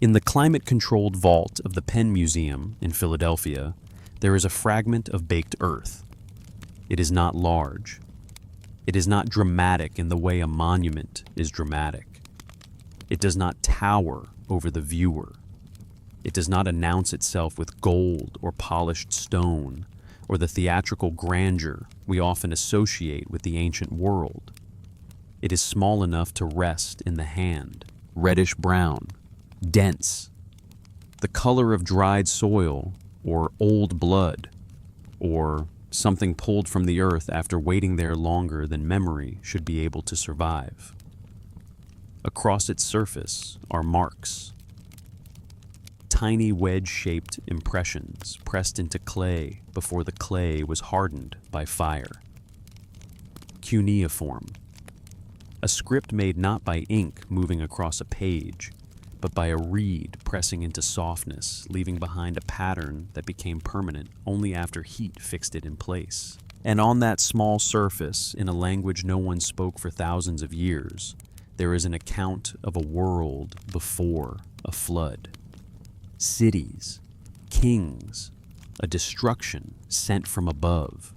In the climate-controlled vault of the Penn Museum in Philadelphia, there is a fragment of baked earth. It is not large. It is not dramatic in the way a monument is dramatic. It does not tower over the viewer. It does not announce itself with gold or polished stone or the theatrical grandeur we often associate with the ancient world. It is small enough to rest in the hand, reddish-brown, dense, the color of dried soil or old blood, or something pulled from the earth after waiting there longer than memory should be able to survive. Across its surface are marks, tiny wedge-shaped impressions pressed into clay before the clay was hardened by fire. Cuneiform, a script made not by ink moving across a page, but by a reed pressing into softness, leaving behind a pattern that became permanent only after heat fixed it in place. And on that small surface, in a language no one spoke for thousands of years, there is an account of a world before a flood. Cities, kings, a destruction sent from above,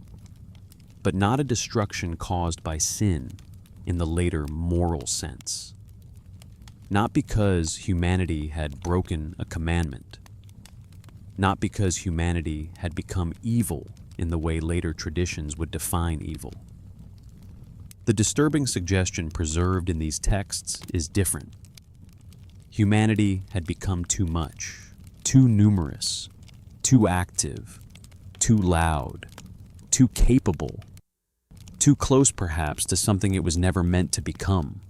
but not a destruction caused by sin in the later moral sense. Not because humanity had broken a commandment, not because humanity had become evil in the way later traditions would define evil. The disturbing suggestion preserved in these texts is different. Humanity had become too much, too numerous, too active, too loud, too capable, too close perhaps to something it was never meant to become.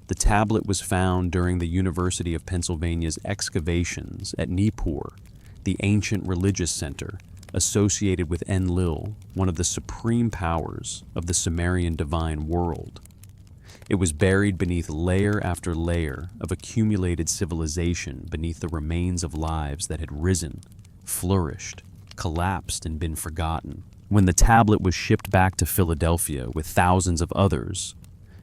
The tablet was found during the University of Pennsylvania's excavations at Nippur, the ancient religious center associated with Enlil, one of the supreme powers of the Sumerian divine world. It was buried beneath layer after layer of accumulated civilization beneath the remains of lives that had risen, flourished, collapsed, and been forgotten. When the tablet was shipped back to Philadelphia with thousands of others,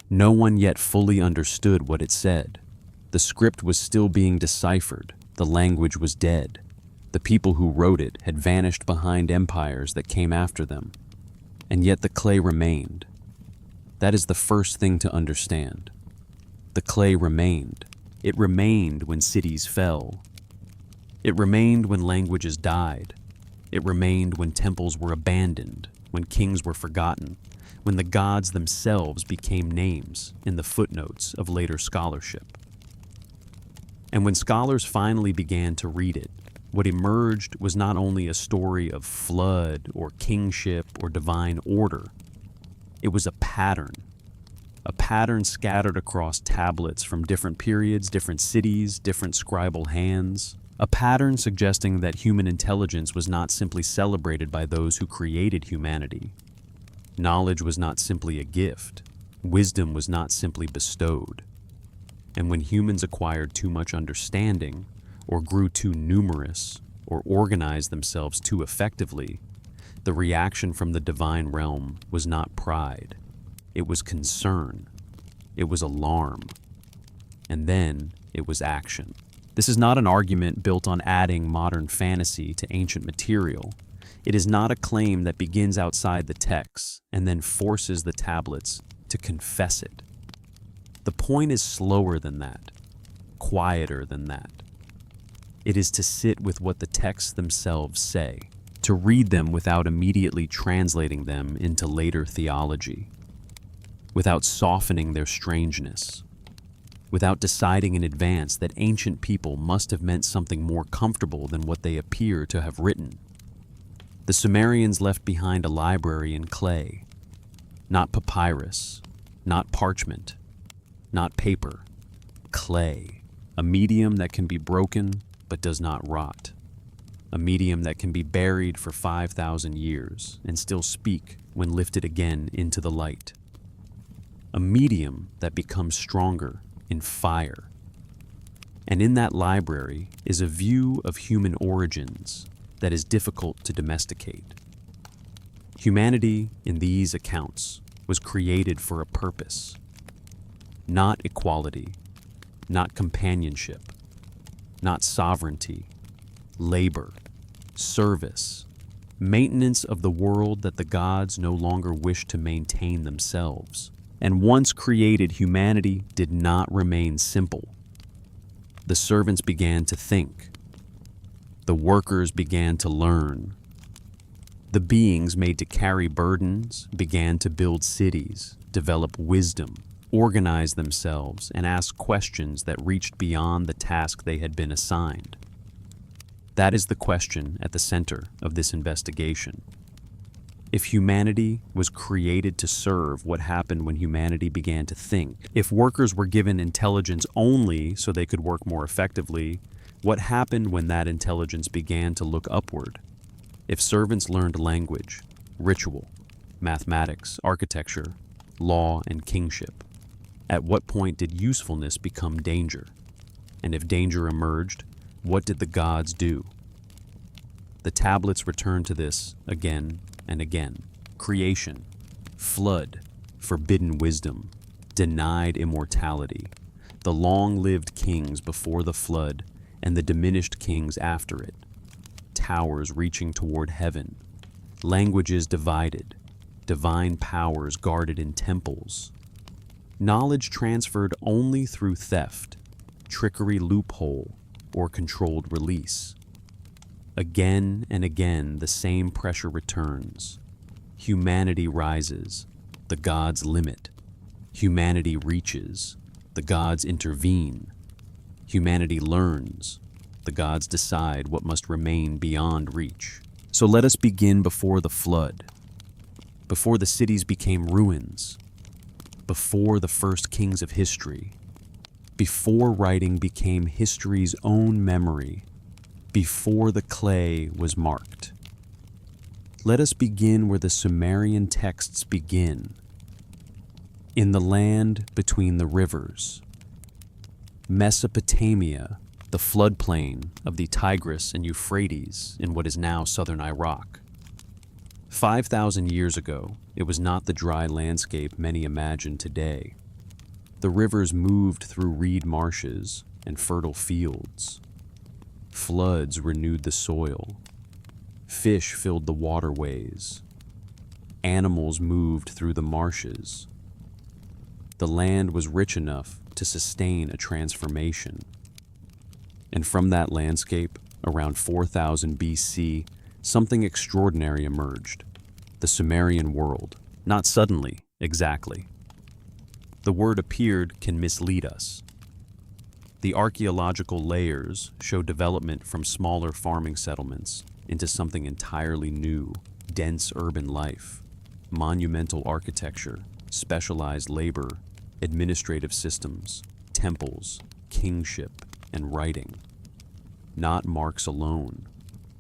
no one yet fully understood what it said. The script was still being deciphered. The language was dead. The people who wrote it had vanished behind empires that came after them. And yet the clay remained. That is the first thing to understand. The clay remained. It remained when cities fell. It remained when languages died. It remained when temples were abandoned, when kings were forgotten, when the gods themselves became names in the footnotes of later scholarship. And when scholars finally began to read it, what emerged was not only a story of flood or kingship or divine order. It was a pattern scattered across tablets from different periods, different cities, different scribal hands. A pattern suggesting that human intelligence was not simply celebrated by those who created humanity. Knowledge was not simply a gift. Wisdom was not simply bestowed. And when humans acquired too much understanding, or grew too numerous, or organized themselves too effectively, the reaction from the divine realm was not pride. It was concern. It was alarm. And then it was action. This is not an argument built on adding modern fantasy to ancient material. It is not a claim that begins outside the text and then forces the tablets to confess it. The point is slower than that, quieter than that. It is to sit with what the texts themselves say, to read them without immediately translating them into later theology, without softening their strangeness, without deciding in advance that ancient people must have meant something more comfortable than what they appear to have written. The Sumerians left behind a library in clay, not papyrus, not parchment, not paper, clay, a medium that can be broken but does not rot, a medium that can be buried for 5,000 years and still speak when lifted again into the light, a medium that becomes stronger in fire. And in that library is a view of human origins that is difficult to domesticate. Humanity, in these accounts, was created for a purpose, not equality, not companionship, not sovereignty, labor, service, maintenance of the world that the gods no longer wished to maintain themselves. And once created, humanity did not remain simple. The servants began to think. The workers began to learn. The beings made to carry burdens began to build cities, develop wisdom, organize themselves, and ask questions that reached beyond the task they had been assigned. That is the question at the center of this investigation. If humanity was created to serve, what happened when humanity began to think? If workers were given intelligence only so they could work more effectively, what happened when that intelligence began to look upward? If servants learned language, ritual, mathematics, architecture, law, and kingship, at what point did usefulness become danger? And if danger emerged, what did the gods do? The tablets return to this again and again. Creation, flood, forbidden wisdom, denied immortality, the long-lived kings before the flood and the diminished kings after it, towers reaching toward heaven, languages divided, divine powers guarded in temples, knowledge transferred only through theft, trickery loophole, or controlled release. Again and again, the same pressure returns. Humanity rises, the gods limit. Humanity reaches, the gods intervene. Humanity learns, the gods decide what must remain beyond reach. So let us begin before the flood, before the cities became ruins, before the first kings of history, before writing became history's own memory, before the clay was marked. Let us begin where the Sumerian texts begin, in the land between the rivers. Mesopotamia, the floodplain of the Tigris and Euphrates in what is now southern Iraq. 5,000 years ago, it was not the dry landscape many imagine today. The rivers moved through reed marshes and fertile fields. Floods renewed the soil. Fish filled the waterways. Animals moved through the marshes. The land was rich enough to sustain a transformation. And from that landscape, around 4000 BC, something extraordinary emerged. The Sumerian world. Not suddenly, exactly. The word appeared can mislead us. The archaeological layers show development from smaller farming settlements into something entirely new, dense urban life, monumental architecture, specialized labor, administrative systems, temples, kingship, and writing. Not marks alone,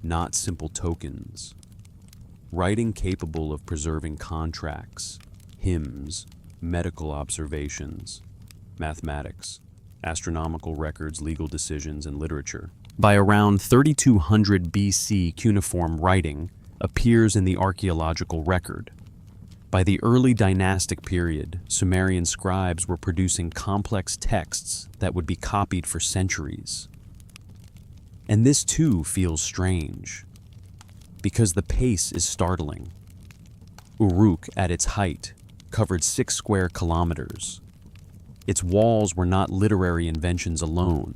not simple tokens. Writing capable of preserving contracts, hymns, medical observations, mathematics, astronomical records, legal decisions, and literature. By around 3200 BC, cuneiform writing appears in the archaeological record. By the early dynastic period, Sumerian scribes were producing complex texts that would be copied for centuries. And this too feels strange, because the pace is startling. Uruk, at its height, covered 6 square kilometers. Its walls were not literary inventions alone.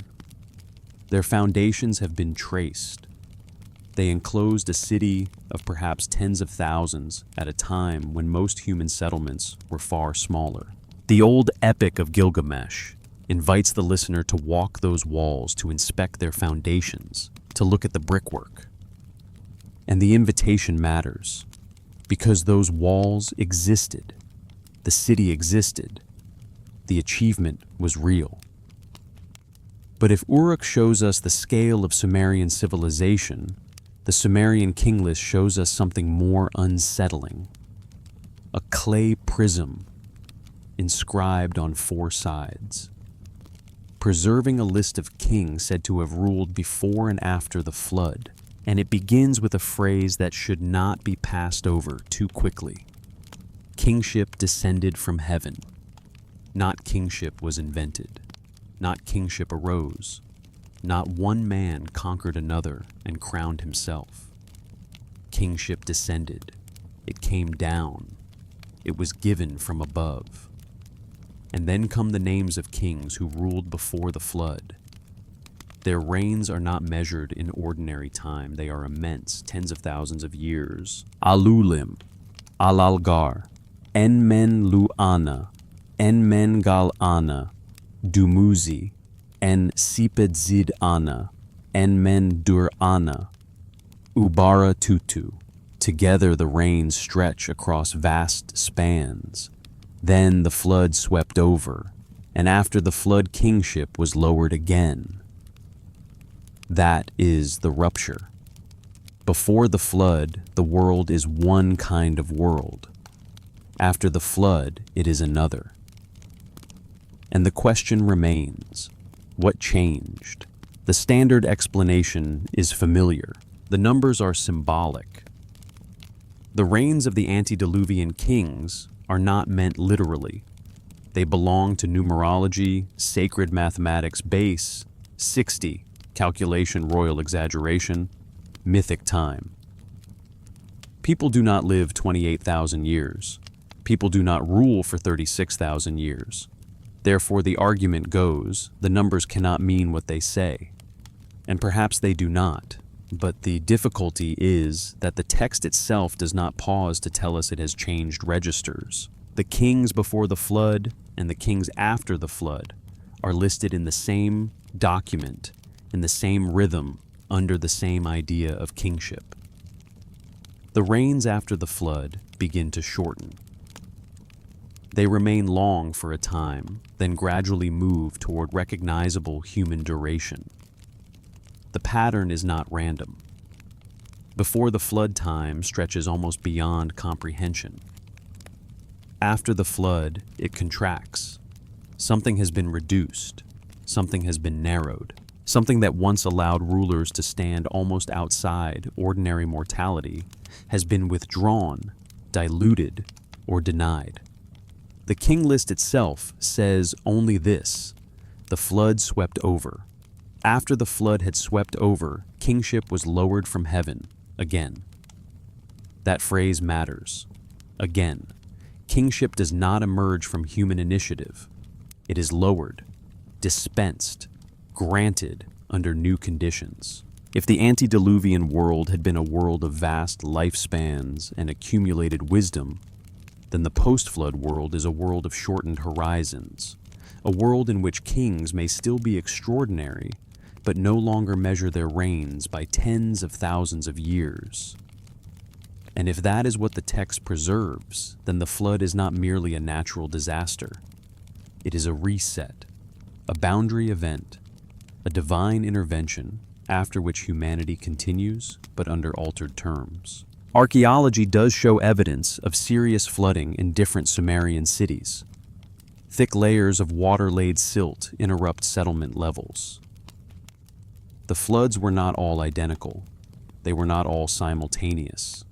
Their foundations have been traced. They enclosed a city of perhaps tens of thousands at a time when most human settlements were far smaller. The old Epic of Gilgamesh invites the listener to walk those walls, to inspect their foundations, to look at the brickwork. And the invitation matters, because those walls existed. The city existed. The achievement was real. But if Uruk shows us the scale of Sumerian civilization, the Sumerian king list shows us something more unsettling. A clay prism inscribed on 4 sides, preserving a list of kings said to have ruled before and after the flood. And it begins with a phrase that should not be passed over too quickly. Kingship descended from heaven. Not kingship was invented. Not kingship arose. Not one man conquered another and crowned himself. Kingship descended. It came down. It was given from above. And then come the names of kings who ruled before the flood. Their reigns are not measured in ordinary time. They are immense, tens of thousands of years. Alulim, Alalgar, Enmen-Lu-Ana, Enmen-Gal-Ana, Dumuzi, En-Siped-Zid-Ana, Enmen-Dur-Ana, Ubara-Tutu. Together the reigns stretch across vast spans. Then the flood swept over, and after the flood kingship was lowered again. That is the rupture. Before the flood, the world is one kind of world. After the flood, it is another. And the question remains, what changed? The standard explanation is familiar. The numbers are symbolic. The reigns of the antediluvian kings are not meant literally. They belong to numerology, sacred mathematics base, 60, calculation royal exaggeration, mythic time. People do not live 28,000 years. People do not rule for 36,000 years. Therefore, the argument goes, the numbers cannot mean what they say. And perhaps they do not. But the difficulty is that the text itself does not pause to tell us it has changed registers. The kings before the flood and the kings after the flood are listed in the same document, in the same rhythm, under the same idea of kingship. The reigns after the flood begin to shorten. They remain long for a time, then gradually move toward recognizable human duration. The pattern is not random. Before the flood time stretches almost beyond comprehension. After the flood, it contracts. Something has been reduced. Something has been narrowed. Something that once allowed rulers to stand almost outside ordinary mortality has been withdrawn, diluted, or denied. The king list itself says only this: the flood swept over. After the flood had swept over, kingship was lowered from heaven, again. That phrase matters. Again, kingship does not emerge from human initiative. It is lowered, dispensed, granted under new conditions. If the antediluvian world had been a world of vast lifespans and accumulated wisdom, then the post-flood world is a world of shortened horizons, a world in which kings may still be extraordinary, but no longer measure their reigns by tens of thousands of years. And if that is what the text preserves, then the flood is not merely a natural disaster. It is a reset, a boundary event, a divine intervention after which humanity continues, but under altered terms. Archaeology does show evidence of serious flooding in different Sumerian cities. Thick layers of water-laid silt interrupt settlement levels. The floods were not all identical. They were not all simultaneous.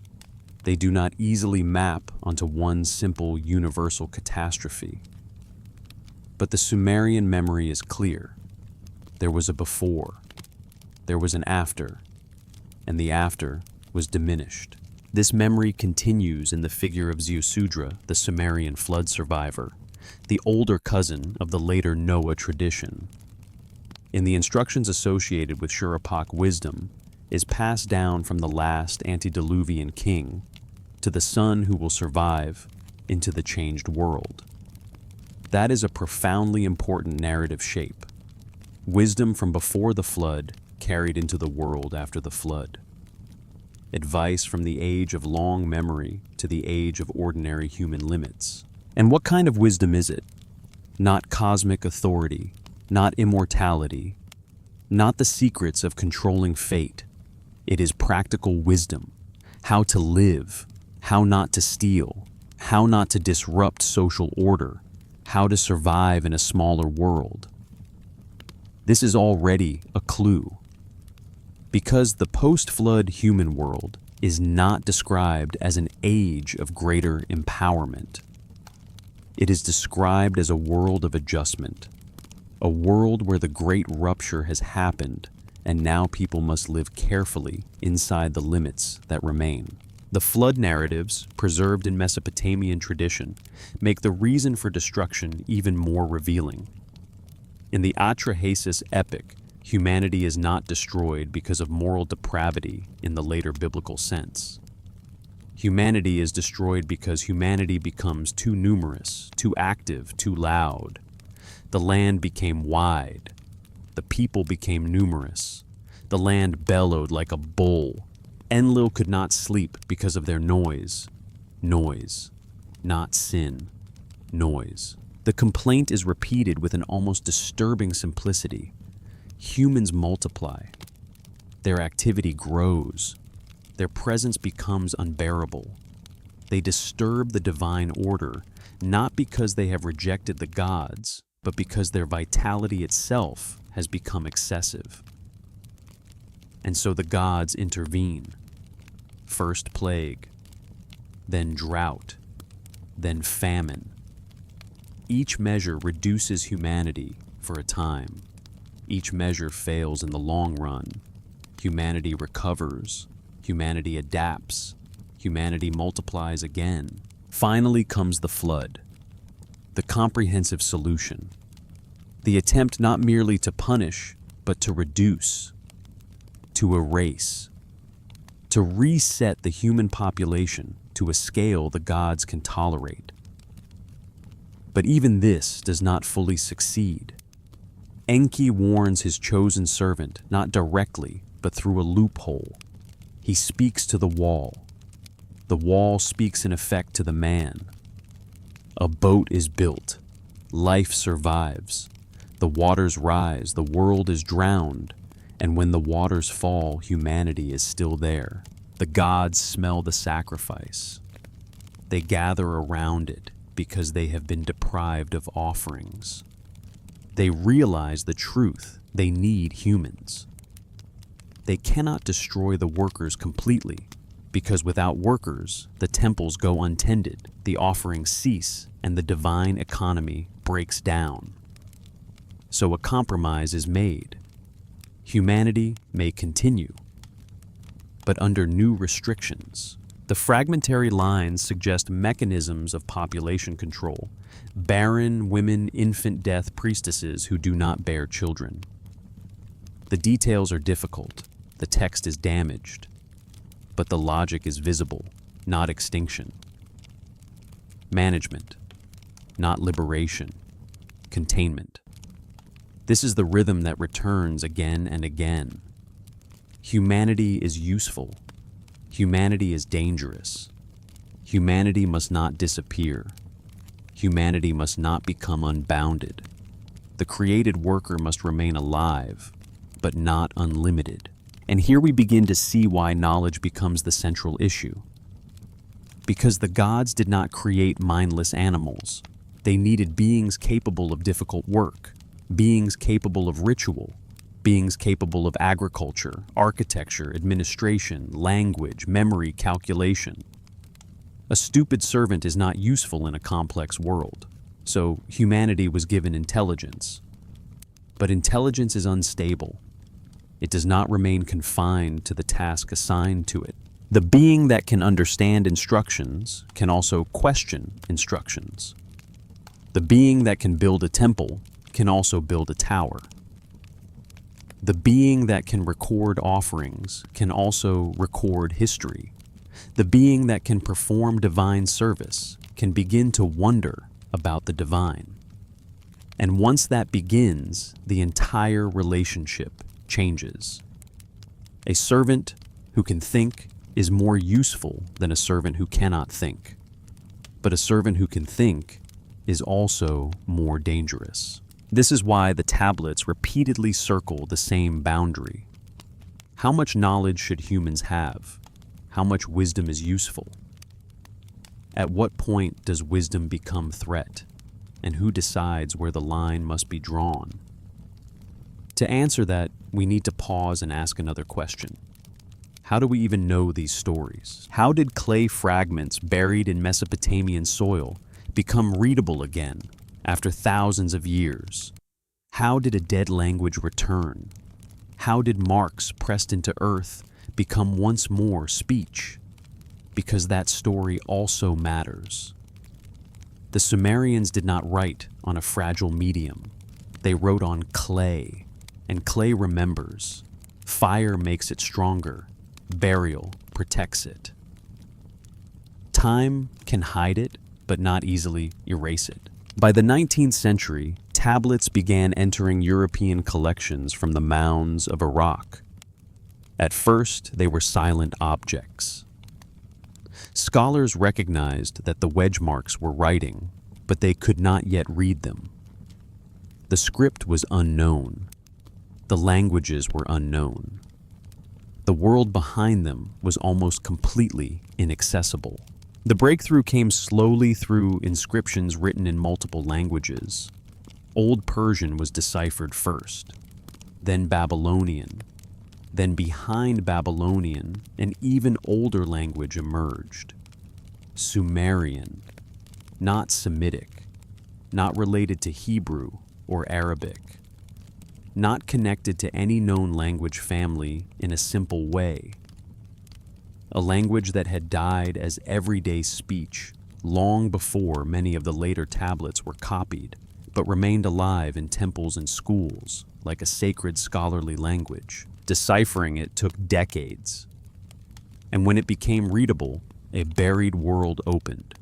They do not easily map onto one simple universal catastrophe. But the Sumerian memory is clear. There was a before, there was an after, and the after was diminished. This memory continues in the figure of Ziusudra, the Sumerian flood survivor, the older cousin of the later Noah tradition. In the instructions associated with Shuruppak wisdom is passed down from the last antediluvian king to the son who will survive into the changed world. That is a profoundly important narrative shape. Wisdom from before the flood carried into the world after the flood. Advice from the age of long memory to the age of ordinary human limits. And what kind of wisdom is it? Not cosmic authority, not immortality, not the secrets of controlling fate. It is practical wisdom, how to live, how not to steal, how not to disrupt social order, how to survive in a smaller world. This is already a clue. Because the post-flood human world is not described as an age of greater empowerment. It is described as a world of adjustment, A world where the great rupture has happened, and now people must live carefully inside the limits that remain. The flood narratives, preserved in Mesopotamian tradition, make the reason for destruction even more revealing. In the Atrahasis epic, humanity is not destroyed because of moral depravity in the later biblical sense. Humanity is destroyed because humanity becomes too numerous, too active, too loud. The land became wide. The people became numerous. The land bellowed like a bull. Enlil could not sleep because of their noise. Noise, not sin. Noise. The complaint is repeated with an almost disturbing simplicity. Humans multiply. Their activity grows. Their presence becomes unbearable. They disturb the divine order, not because they have rejected the gods, but because their vitality itself has become excessive. And so the gods intervene. First plague, then drought, then famine. Each measure reduces humanity for a time. Each measure fails in the long run. Humanity recovers. Humanity adapts. Humanity multiplies again. Finally comes the flood, the comprehensive solution. The attempt not merely to punish, but to reduce, to erase, to reset the human population to a scale the gods can tolerate. But even this does not fully succeed. Enki warns his chosen servant not directly, but through a loophole. He speaks to the wall. The wall speaks in effect to the man. A boat is built. Life survives. The waters rise. The world is drowned. And when the waters fall, humanity is still there. The gods smell the sacrifice. They gather around it because they have been deprived of offerings. They realize the truth. They need humans. They cannot destroy the workers completely, because without workers, the temples go untended, the offerings cease, and the divine economy breaks down. So a compromise is made. Humanity may continue, but under new restrictions. The fragmentary lines suggest mechanisms of population control, barren women, infant death priestesses who do not bear children. The details are difficult, the text is damaged, but the logic is visible, not extinction. Management, not liberation, containment. This is the rhythm that returns again and again. Humanity is useful. Humanity is dangerous. Humanity must not disappear. Humanity must not become unbounded. The created worker must remain alive, but not unlimited. And here we begin to see why knowledge becomes the central issue. Because the gods did not create mindless animals. They needed beings capable of difficult work, beings capable of ritual, beings capable of agriculture, architecture, administration, language, memory, calculation. A stupid servant is not useful in a complex world, so humanity was given intelligence. But intelligence is unstable. It does not remain confined to the task assigned to it. The being that can understand instructions can also question instructions. The being that can build a temple can also build a tower. The being that can record offerings can also record history. The being that can perform divine service can begin to wonder about the divine. And once that begins, the entire relationship changes. A servant who can think is more useful than a servant who cannot think. But a servant who can think is also more dangerous. This is why the tablets repeatedly circle the same boundary. How much knowledge should humans have? How much wisdom is useful? At what point does wisdom become threat? And who decides where the line must be drawn? To answer that, we need to pause and ask another question. How do we even know these stories? How did clay fragments buried in Mesopotamian soil become readable again after thousands of years? How did a dead language return? How did marks pressed into earth become once more speech? Because that story also matters. The Sumerians did not write on a fragile medium. They wrote on clay, and clay remembers. Fire makes it stronger. Burial protects it. Time can hide it, but not easily erase it. By the 19th century, tablets began entering European collections from the mounds of Iraq. At first, they were silent objects. Scholars recognized that the wedge marks were writing, but they could not yet read them. The script was unknown. The languages were unknown. The world behind them was almost completely inaccessible. The breakthrough came slowly through inscriptions written in multiple languages. Old Persian was deciphered first, then Babylonian. Then behind Babylonian, an even older language emerged. Sumerian, not Semitic, not related to Hebrew or Arabic, not connected to any known language family in a simple way. A language that had died as everyday speech long before many of the later tablets were copied, but remained alive in temples and schools like a sacred scholarly language. Deciphering it took decades. And when it became readable, a buried world opened.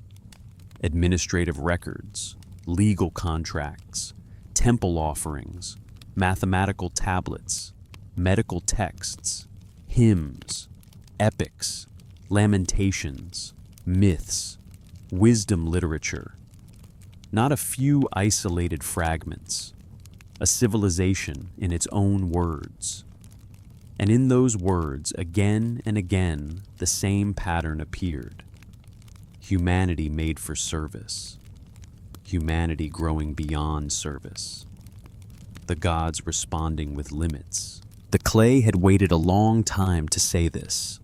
Administrative records, legal contracts, temple offerings, mathematical tablets, medical texts, hymns, epics, lamentations, myths, wisdom literature. Not a few isolated fragments, a civilization in its own words. And in those words, again and again, the same pattern appeared. Humanity made for service. Humanity growing beyond service. The gods responding with limits. The clay had waited a long time to say this.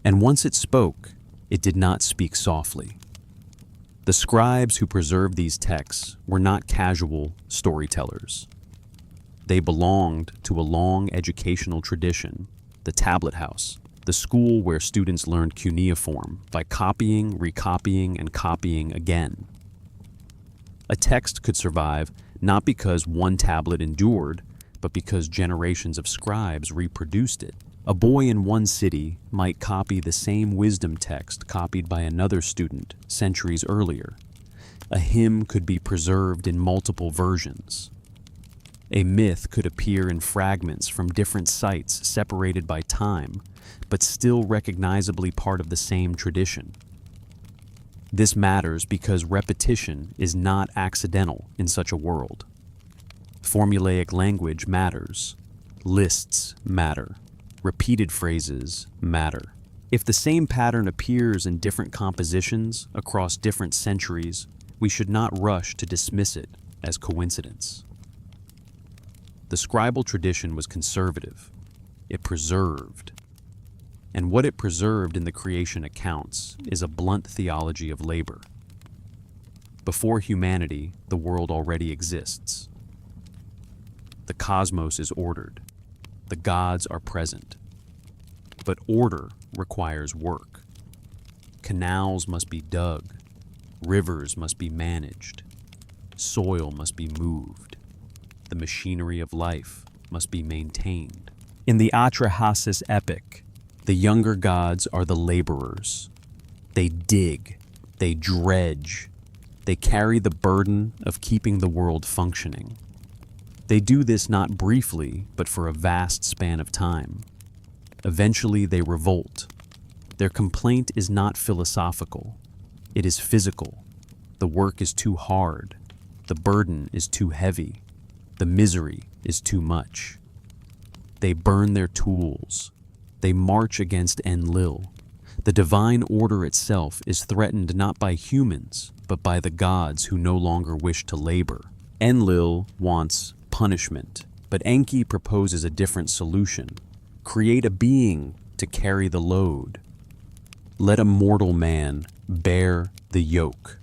And once it spoke, it did not speak softly. The scribes who preserved these texts were not casual storytellers. They belonged to a long educational tradition, the tablet house, the school where students learned cuneiform by copying, recopying, and copying again. A text could survive not because one tablet endured, but because generations of scribes reproduced it. A boy in one city might copy the same wisdom text copied by another student centuries earlier. A hymn could be preserved in multiple versions. A myth could appear in fragments from different sites separated by time, but still recognizably part of the same tradition. This matters because repetition is not accidental in such a world. Formulaic language matters. Lists matter. Repeated phrases matter. If the same pattern appears in different compositions across different centuries, we should not rush to dismiss it as coincidence. The scribal tradition was conservative. It preserved. And what it preserved in the creation accounts is a blunt theology of labor. Before humanity, the world already exists. The cosmos is ordered. The gods are present. But order requires work. Canals must be dug. Rivers must be managed. Soil must be moved. The machinery of life must be maintained. In the Atrahasis epic, the younger gods are the laborers. They dig, they dredge, they carry the burden of keeping the world functioning. They do this not briefly, but for a vast span of time. Eventually they revolt. Their complaint is not philosophical, it is physical. The work is too hard, the burden is too heavy. The misery is too much. They burn their tools. They march against Enlil. The divine order itself is threatened not by humans, but by the gods who no longer wish to labor. Enlil wants punishment, but Enki proposes a different solution. Create a being to carry the load. Let a mortal man bear the yoke.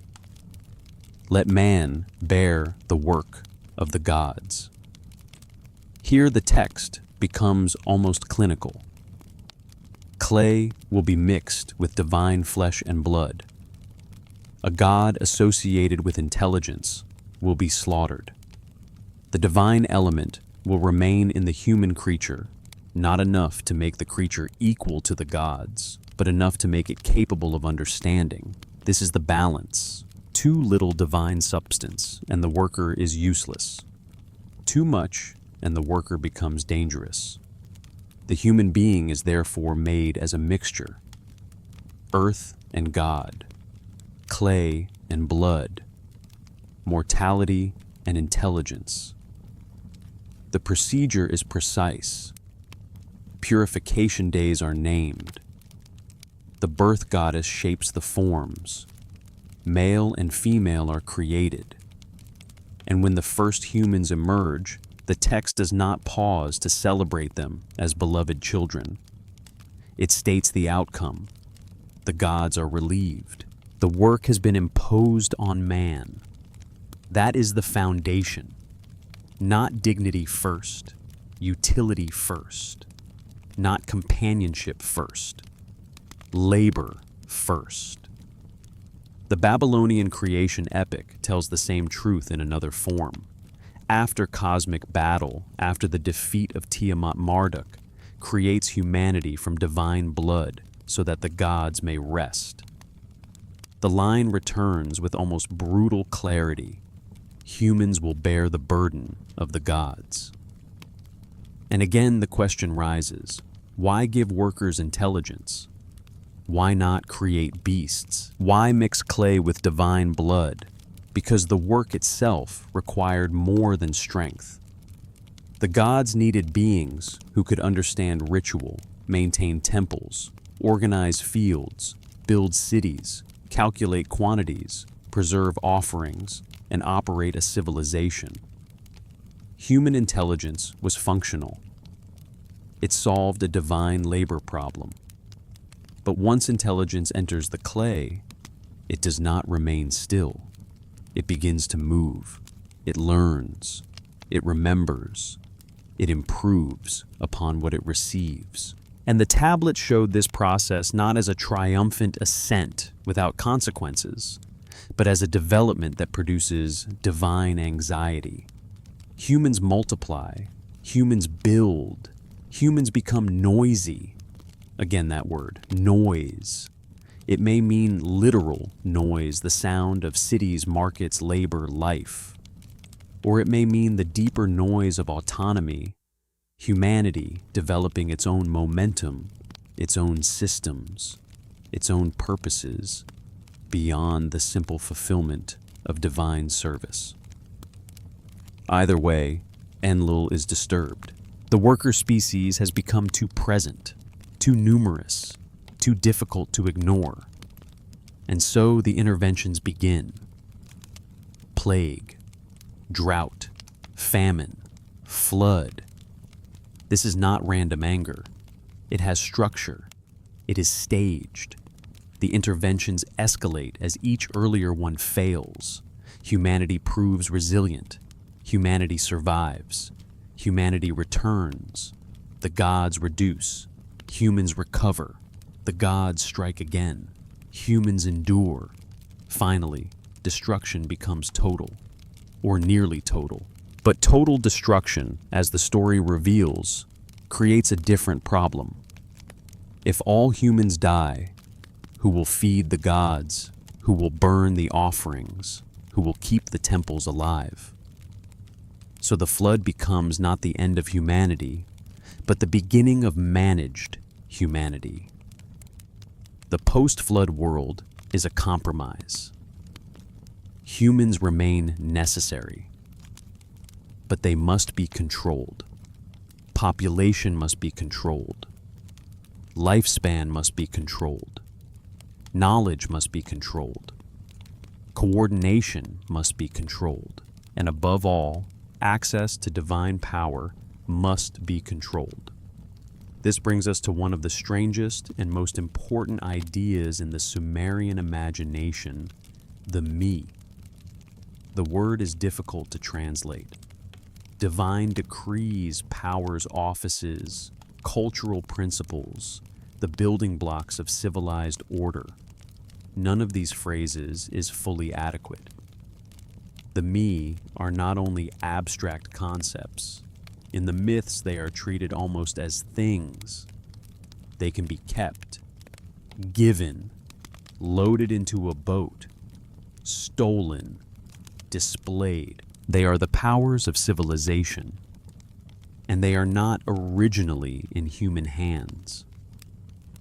Let man bear the work of the gods. Here the text becomes almost clinical. Clay will be mixed with divine flesh and blood. A god associated with intelligence will be slaughtered. The divine element will remain in the human creature, not enough to make the creature equal to the gods, but enough to make it capable of understanding. This is the balance. Too little divine substance, and the worker is useless. Too much, and the worker becomes dangerous. The human being is therefore made as a mixture. Earth and God, clay and blood, mortality and intelligence. The procedure is precise. Purification days are named. The birth goddess shapes the forms. Male and female are created. And when the first humans emerge, the text does not pause to celebrate them as beloved children. It states the outcome. The gods are relieved. The work has been imposed on man. That is the foundation. Not dignity first, utility first. Not companionship first, labor first. The Babylonian creation epic tells the same truth in another form. After cosmic battle, after the defeat of Tiamat Marduk, creates humanity from divine blood so that the gods may rest. The line returns with almost brutal clarity. Humans will bear the burden of the gods. And again the question rises, why give workers intelligence? Why not create beasts? Why mix clay with divine blood? Because the work itself required more than strength. The gods needed beings who could understand ritual, maintain temples, organize fields, build cities, calculate quantities, preserve offerings, and operate a civilization. Human intelligence was functional. It solved a divine labor problem. But once intelligence enters the clay, it does not remain still. It begins to move. It learns. It remembers. It improves upon what it receives. And the tablet showed this process not as a triumphant ascent without consequences, but as a development that produces divine anxiety. Humans multiply. Humans build. Humans become noisy. Again, that word, noise. It may mean literal noise, the sound of cities, markets, labor, life. Or it may mean the deeper noise of autonomy, humanity developing its own momentum, its own systems, its own purposes, beyond the simple fulfillment of divine service. Either way, Enlil is disturbed. The worker species has become too present, too numerous, too difficult to ignore. And so the interventions begin. Plague, drought, famine, flood. This is not random anger. It has structure. It is staged. The interventions escalate as each earlier one fails. Humanity proves resilient. Humanity survives. Humanity returns. The gods reduce. Humans recover. The gods strike again. Humans endure. Finally, destruction becomes total, or nearly total. But total destruction, as the story reveals, creates a different problem. If all humans die, who will feed the gods? Who will burn the offerings? Who will keep the temples alive? So the flood becomes not the end of humanity, but the beginning of managed humanity. The post-flood world is a compromise. Humans remain necessary, but they must be controlled. Population must be controlled. Lifespan must be controlled. Knowledge must be controlled. Coordination must be controlled. And above all, access to divine power must be controlled. This brings us to one of the strangest and most important ideas in the Sumerian imagination, the me. The word is difficult to translate. Divine decrees powers offices, cultural principles, the building blocks of civilized order. None of these phrases is fully adequate. The me are not only abstract concepts. In the myths, they are treated almost as things. They can be kept, given, loaded into a boat, stolen, displayed. They are the powers of civilization, and they are not originally in human hands.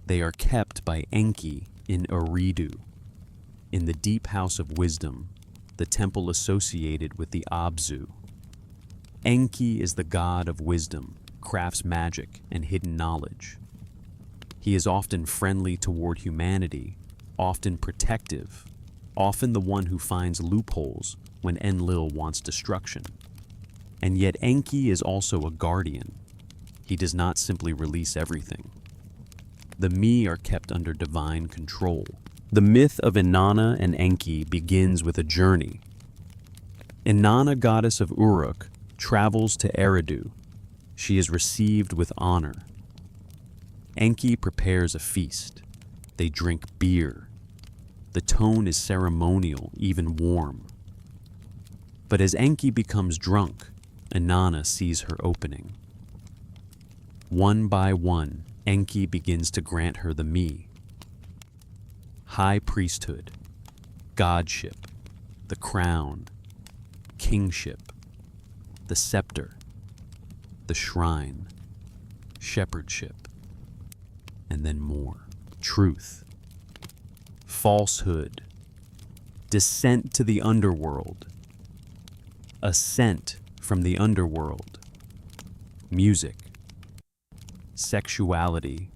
They are kept by Enki in Eridu, in the deep house of wisdom, the temple associated with the Abzu. Enki is the god of wisdom, crafts magic, and hidden knowledge. He is often friendly toward humanity, often protective, often the one who finds loopholes when Enlil wants destruction. And yet Enki is also a guardian. He does not simply release everything. The me are kept under divine control. The myth of Inanna and Enki begins with a journey. Inanna, goddess of Uruk, travels to Eridu. She is received with honor. Enki prepares a feast. They drink beer. The tone is ceremonial, even warm. But as Enki becomes drunk, Inanna sees her opening. One by one, Enki begins to grant her the me. High priesthood, godship, the crown, kingship, the scepter, the shrine, shepherdship, and then more. Truth, falsehood, descent to the underworld, ascent from the underworld, music, sexuality,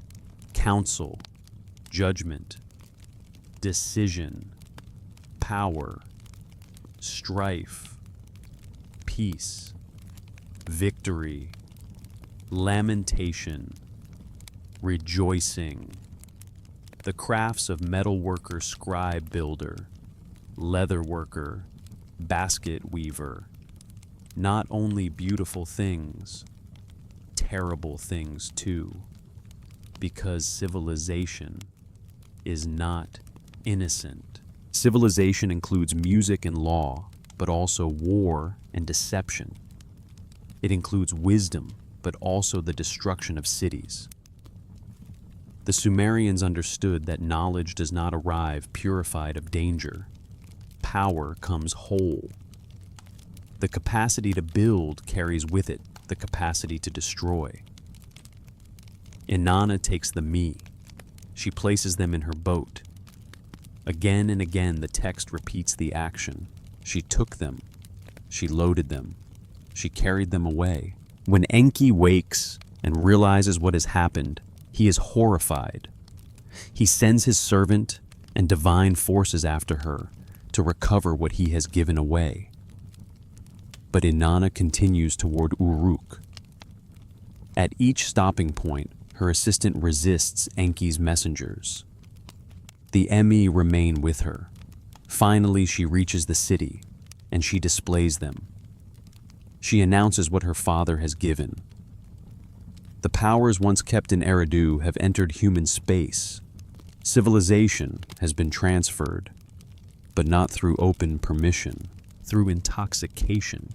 counsel, judgment, decision, power, strife, peace, victory, lamentation, rejoicing, the crafts of metalworker, scribe builder, leather worker, basket weaver. Not only beautiful things, terrible things too, because civilization is not innocent. Civilization includes music and law, but also war and deception. It includes wisdom, but also the destruction of cities. The Sumerians understood that knowledge does not arrive purified of danger. Power comes whole. The capacity to build carries with it the capacity to destroy. Inanna takes the me. She places them in her boat. Again and again the text repeats the action. She took them. She loaded them. She carried them away. When Enki wakes and realizes what has happened, he is horrified. He sends his servant and divine forces after her to recover what he has given away. But Inanna continues toward Uruk. At each stopping point, her assistant resists Enki's messengers. The Emi remain with her. Finally, she reaches the city, and she displays them. She announces what her father has given. The powers once kept in Eridu have entered human space. Civilization has been transferred, but not through open permission, through intoxication,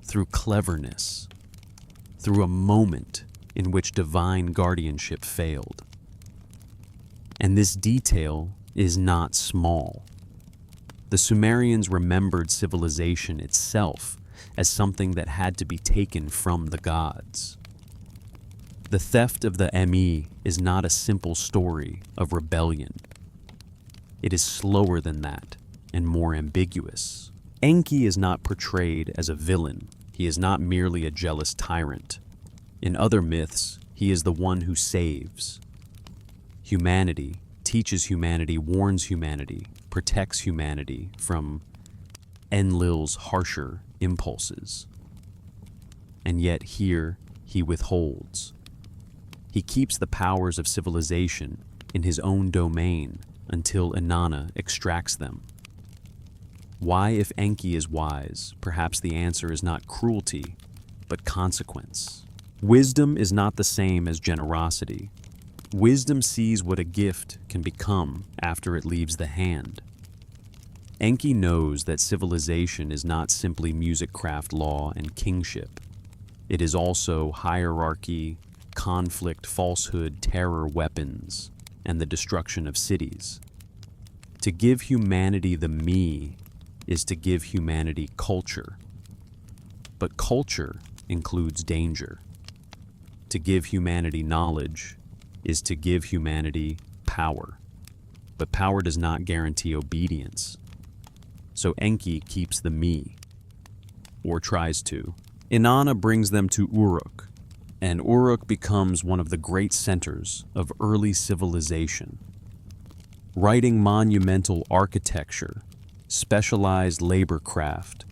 through cleverness, through a moment in which divine guardianship failed. And this detail is not small. The Sumerians remembered civilization itself as something that had to be taken from the gods. The theft of the Emi is not a simple story of rebellion. It is slower than that and more ambiguous. Enki is not portrayed as a villain. He is not merely a jealous tyrant. In other myths, he is the one who saves. Humanity, teaches humanity, warns humanity, protects humanity from Enlil's harsher impulses. And yet here he withholds. He keeps the powers of civilization in his own domain until Inanna extracts them. Why, if Enki is wise, perhaps the answer is not cruelty, but consequence. Wisdom is not the same as generosity. Wisdom sees what a gift can become after it leaves the hand. Enki knows that civilization is not simply music, craft, law, and kingship. It is also hierarchy, conflict, falsehood, terror, weapons, and the destruction of cities. To give humanity the me is to give humanity culture. But culture includes danger. To give humanity knowledge is to give humanity power. But power does not guarantee obedience. So Enki keeps the me, or tries to. Inanna brings them to Uruk, and Uruk becomes one of the great centers of early civilization. Writing monumental architecture, specialized labor craft,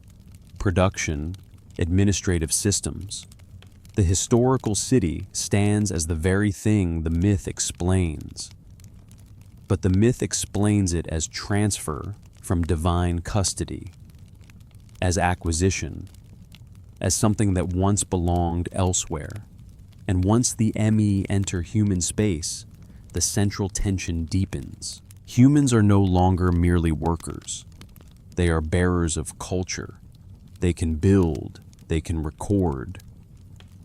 production, administrative systems, the historical city stands as the very thing the myth explains. But the myth explains it as transfer from divine custody, as acquisition, as something that once belonged elsewhere. And once the ME enter human space, the central tension deepens. Humans are no longer merely workers. They are bearers of culture. They can build, they can record,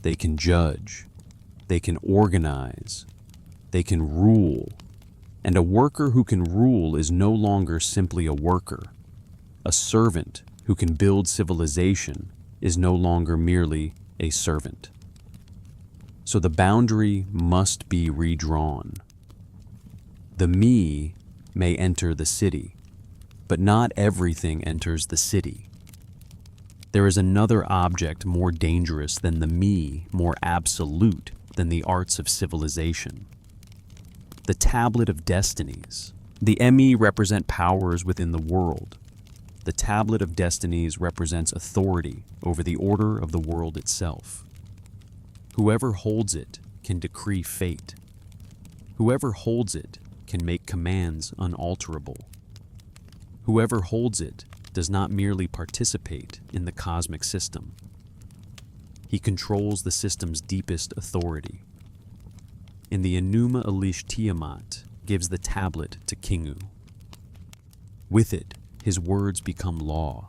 they can judge, they can organize, they can rule. And a worker who can rule is no longer simply a worker. A servant who can build civilization is no longer merely a servant. So the boundary must be redrawn. The me may enter the city, but not everything enters the city. There is another object more dangerous than the me, more absolute than the arts of civilization. The Tablet of Destinies. The ME represent powers within the world. The Tablet of Destinies represents authority over the order of the world itself. Whoever holds it can decree fate. Whoever holds it can make commands unalterable. Whoever holds it does not merely participate in the cosmic system. He controls the system's deepest authority. In the Enuma Elish, Tiamat gives the tablet to Kingu. With it, his words become law.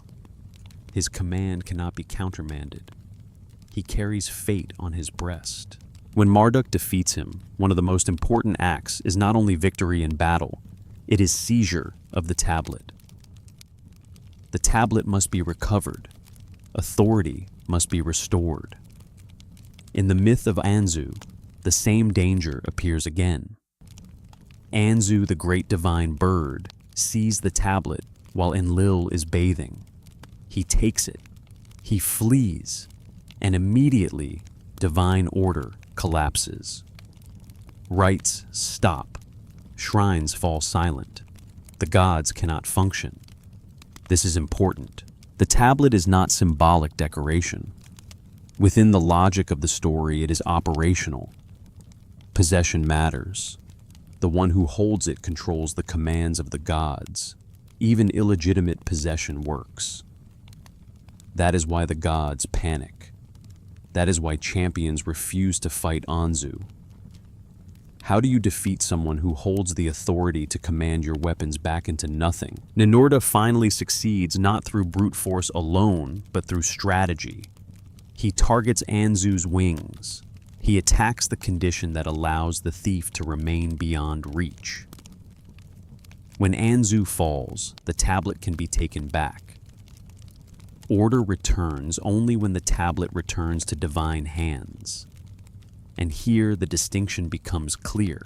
His command cannot be countermanded. He carries fate on his breast. When Marduk defeats him, one of the most important acts is not only victory in battle, it is seizure of the tablet. The tablet must be recovered. Authority must be restored. In the myth of Anzu, the same danger appears again. Anzu, the great divine bird, sees the tablet while Enlil is bathing. He takes it. He flees, and immediately divine order collapses. Rites stop. Shrines fall silent. The gods cannot function. This is important. The tablet is not symbolic decoration. Within the logic of the story, it is operational. Possession matters. The one who holds it controls the commands of the gods. Even illegitimate possession works. That is why the gods panic. That is why champions refuse to fight Anzu. How do you defeat someone who holds the authority to command your weapons back into nothing? Ninurta finally succeeds not through brute force alone, but through strategy. He targets Anzu's wings. He attacks the condition that allows the thief to remain beyond reach. When Anzu falls, the tablet can be taken back. Order returns only when the tablet returns to divine hands. And here the distinction becomes clear.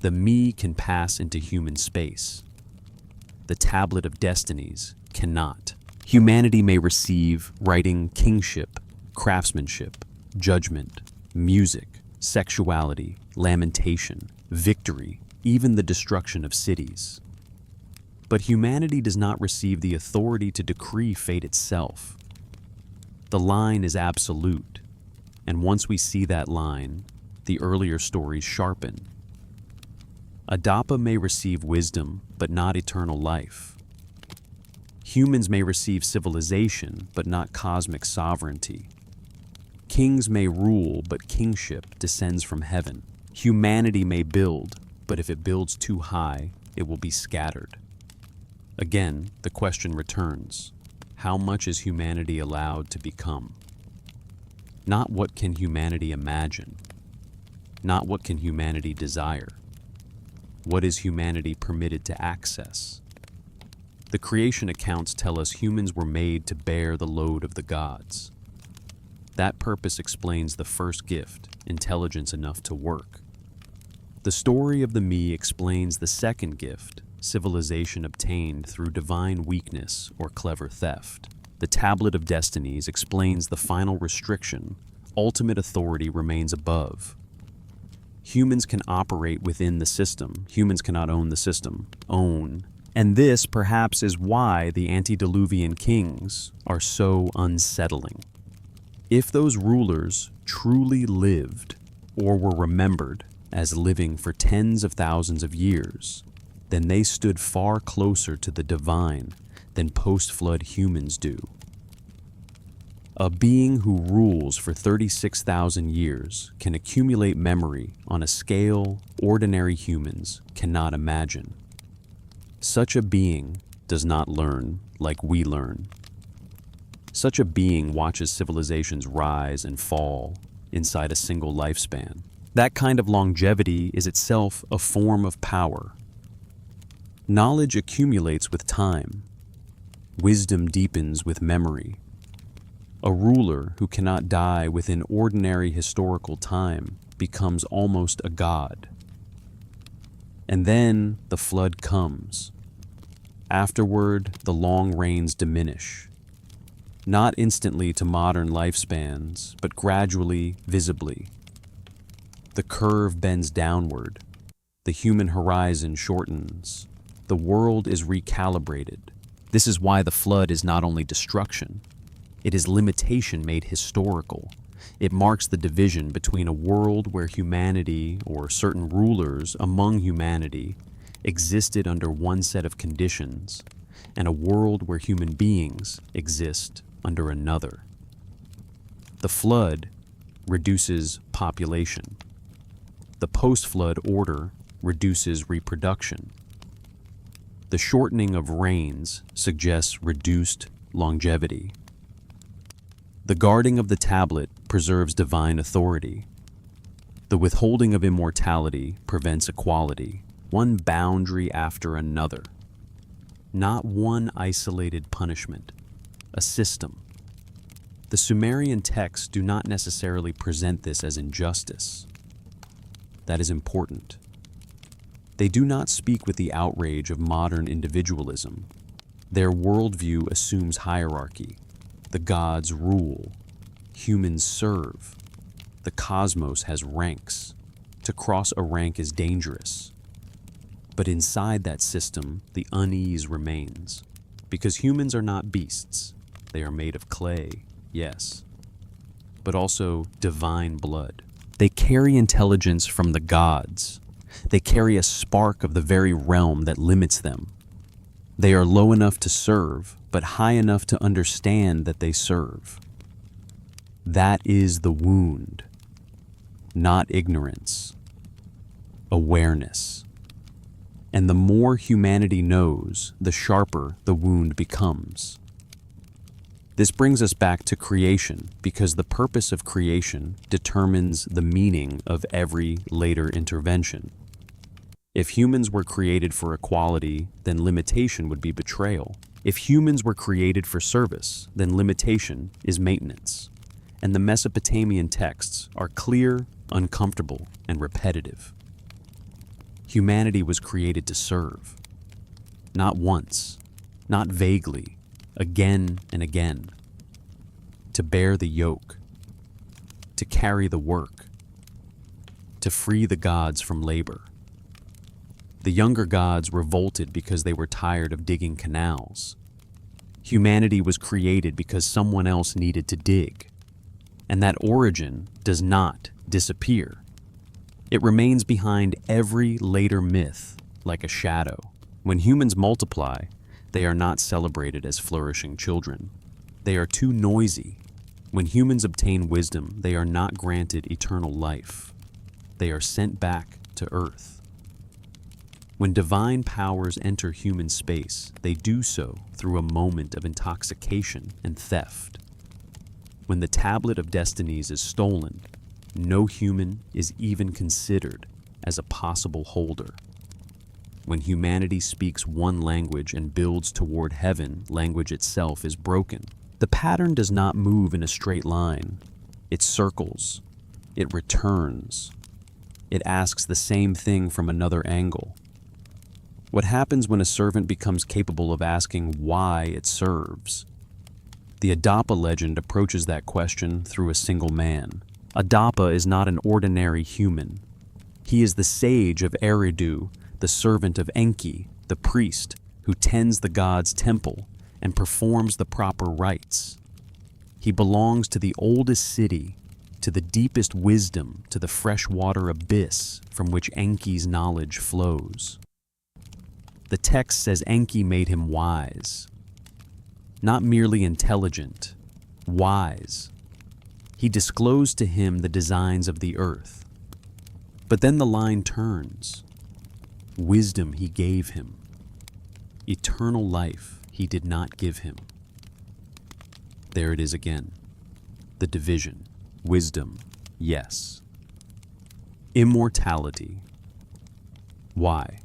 The me can pass into human space. The Tablet of Destinies cannot. Humanity may receive writing, kingship, craftsmanship, judgment, music, sexuality, lamentation, victory, even the destruction of cities. But humanity does not receive the authority to decree fate itself. The line is absolute. And once we see that line, the earlier stories sharpen. Adapa may receive wisdom, but not eternal life. Humans may receive civilization, but not cosmic sovereignty. Kings may rule, but kingship descends from heaven. Humanity may build, but if it builds too high, it will be scattered. Again, the question returns: how much is humanity allowed to become? Not what can humanity imagine, not what can humanity desire. What is humanity permitted to access? The creation accounts tell us humans were made to bear the load of the gods. That purpose explains the first gift, intelligence enough to work. The story of the me explains the second gift, civilization obtained through divine weakness or clever theft. The Tablet of Destinies explains the final restriction: ultimate authority remains above. Humans can operate within the system. Humans cannot own the system. Own. And this, perhaps, is why the antediluvian kings are so unsettling. If those rulers truly lived, or were remembered as living for tens of thousands of years, then they stood far closer to the divine than post-flood humans do. A being who rules for 36,000 years can accumulate memory on a scale ordinary humans cannot imagine. Such a being does not learn like we learn. Such a being watches civilizations rise and fall inside a single lifespan. That kind of longevity is itself a form of power. Knowledge accumulates with time. Wisdom deepens with memory. A ruler who cannot die within ordinary historical time becomes almost a god. And then the flood comes. Afterward, the long reigns diminish. Not instantly to modern lifespans, but gradually, visibly. The curve bends downward. The human horizon shortens. The world is recalibrated. This is why the flood is not only destruction, it is limitation made historical. It marks the division between a world where humanity, or certain rulers among humanity, existed under one set of conditions, and a world where human beings exist under another. The flood reduces population. The post-flood order reduces reproduction. The shortening of reigns suggests reduced longevity. The guarding of the tablet preserves divine authority. The withholding of immortality prevents equality, one boundary after another. Not one isolated punishment, a system. The Sumerian texts do not necessarily present this as injustice. That is important. They do not speak with the outrage of modern individualism. Their worldview assumes hierarchy. The gods rule. Humans serve. The cosmos has ranks. To cross a rank is dangerous. But inside that system, the unease remains. Because humans are not beasts. They are made of clay, yes, but also divine blood. They carry intelligence from the gods. They carry a spark of the very realm that limits them. They are low enough to serve, but high enough to understand that they serve. That is the wound, not ignorance, awareness. And the more humanity knows, the sharper the wound becomes. This brings us back to creation, because the purpose of creation determines the meaning of every later intervention. If humans were created for equality, then limitation would be betrayal. If humans were created for service, then limitation is maintenance. And the Mesopotamian texts are clear, uncomfortable, and repetitive. Humanity was created to serve. Not once, not vaguely, again and again. To bear the yoke, to carry the work, to free the gods from labor. The younger gods revolted because they were tired of digging canals. Humanity was created because someone else needed to dig. And that origin does not disappear. It remains behind every later myth, like a shadow. When humans multiply, They are not celebrated as flourishing children. They are too noisy. When humans obtain wisdom, they are not granted eternal life. They are sent back to Earth. When divine powers enter human space, they do so through a moment of intoxication and theft. When the tablet of destinies is stolen, no human is even considered as a possible holder. When humanity speaks one language and builds toward heaven, language itself is broken. The pattern does not move in a straight line. It circles. It returns. It asks the same thing from another angle. What happens when a servant becomes capable of asking why it serves? The Adapa legend approaches that question through a single man. Adapa is not an ordinary human. He is the sage of Eridu, the servant of Enki, the priest, who tends the god's temple and performs the proper rites. He belongs to the oldest city, to the deepest wisdom, to the freshwater abyss from which Enki's knowledge flows. The text says Enki made him wise. Not merely intelligent, wise. He disclosed to him the designs of the earth. But then the line turns. Wisdom he gave him. Eternal life he did not give him. There it is again. The division. Wisdom, yes. Immortality. Why?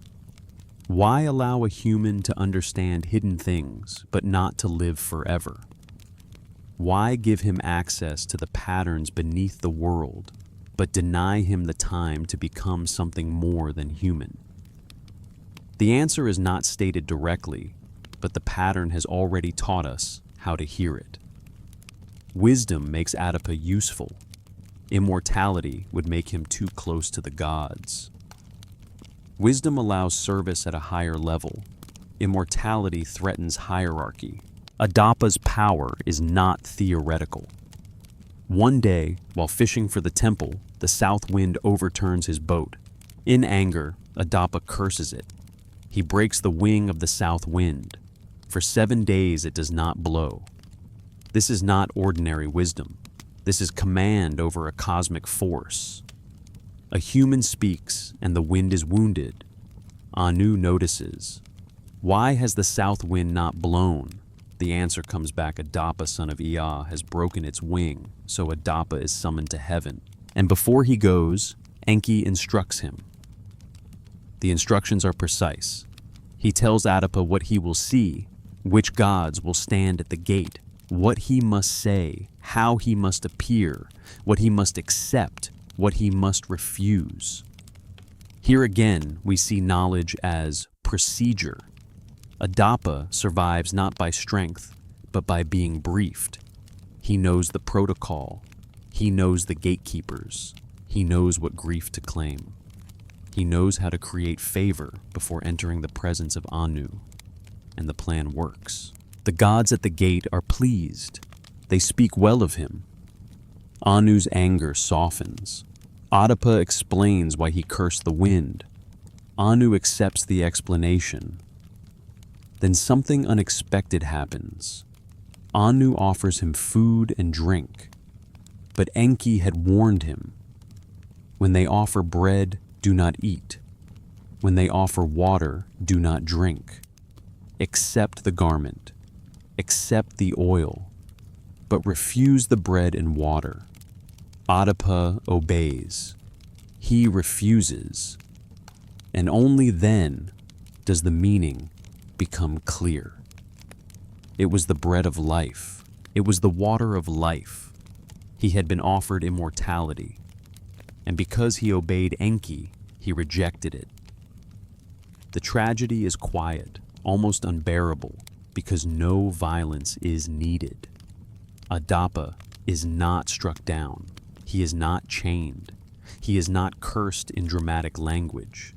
Why allow a human to understand hidden things, but not to live forever? Why give him access to the patterns beneath the world, but deny him the time to become something more than human? The answer is not stated directly, but the pattern has already taught us how to hear it. Wisdom makes Adapa useful. Immortality would make him too close to the gods. Wisdom allows service at a higher level. Immortality threatens hierarchy. Adapa's power is not theoretical. One day, while fishing for the temple, the south wind overturns his boat. In anger, Adapa curses it. He breaks the wing of the south wind. For 7 days it does not blow. This is not ordinary wisdom. This is command over a cosmic force. A human speaks, and the wind is wounded. Anu notices. Why has the south wind not blown? The answer comes back: Adapa, son of Ea, has broken its wing, so Adapa is summoned to heaven. And before he goes, Enki instructs him. The instructions are precise. He tells Adapa what he will see, which gods will stand at the gate, what he must say, how he must appear, what he must accept, what he must refuse. Here again, we see knowledge as procedure. Adapa survives not by strength, but by being briefed. He knows the protocol. He knows the gatekeepers. He knows what grief to claim. He knows how to create favor before entering the presence of Anu, and the plan works. The gods at the gate are pleased. They speak well of him. Anu's anger softens. Adapa explains why he cursed the wind. Anu accepts the explanation. Then something unexpected happens. Anu offers him food and drink, but Enki had warned him. When they offer bread, do not eat. When they offer water, do not drink. Accept the garment. Accept the oil, but refuse the bread and water. Adapa obeys. He refuses. And only then does the meaning become clear. It was the bread of life. It was the water of life. He had been offered immortality. And because he obeyed Enki, he rejected it. The tragedy is quiet, almost unbearable, because no violence is needed. Adapa is not struck down. He is not chained. He is not cursed in dramatic language.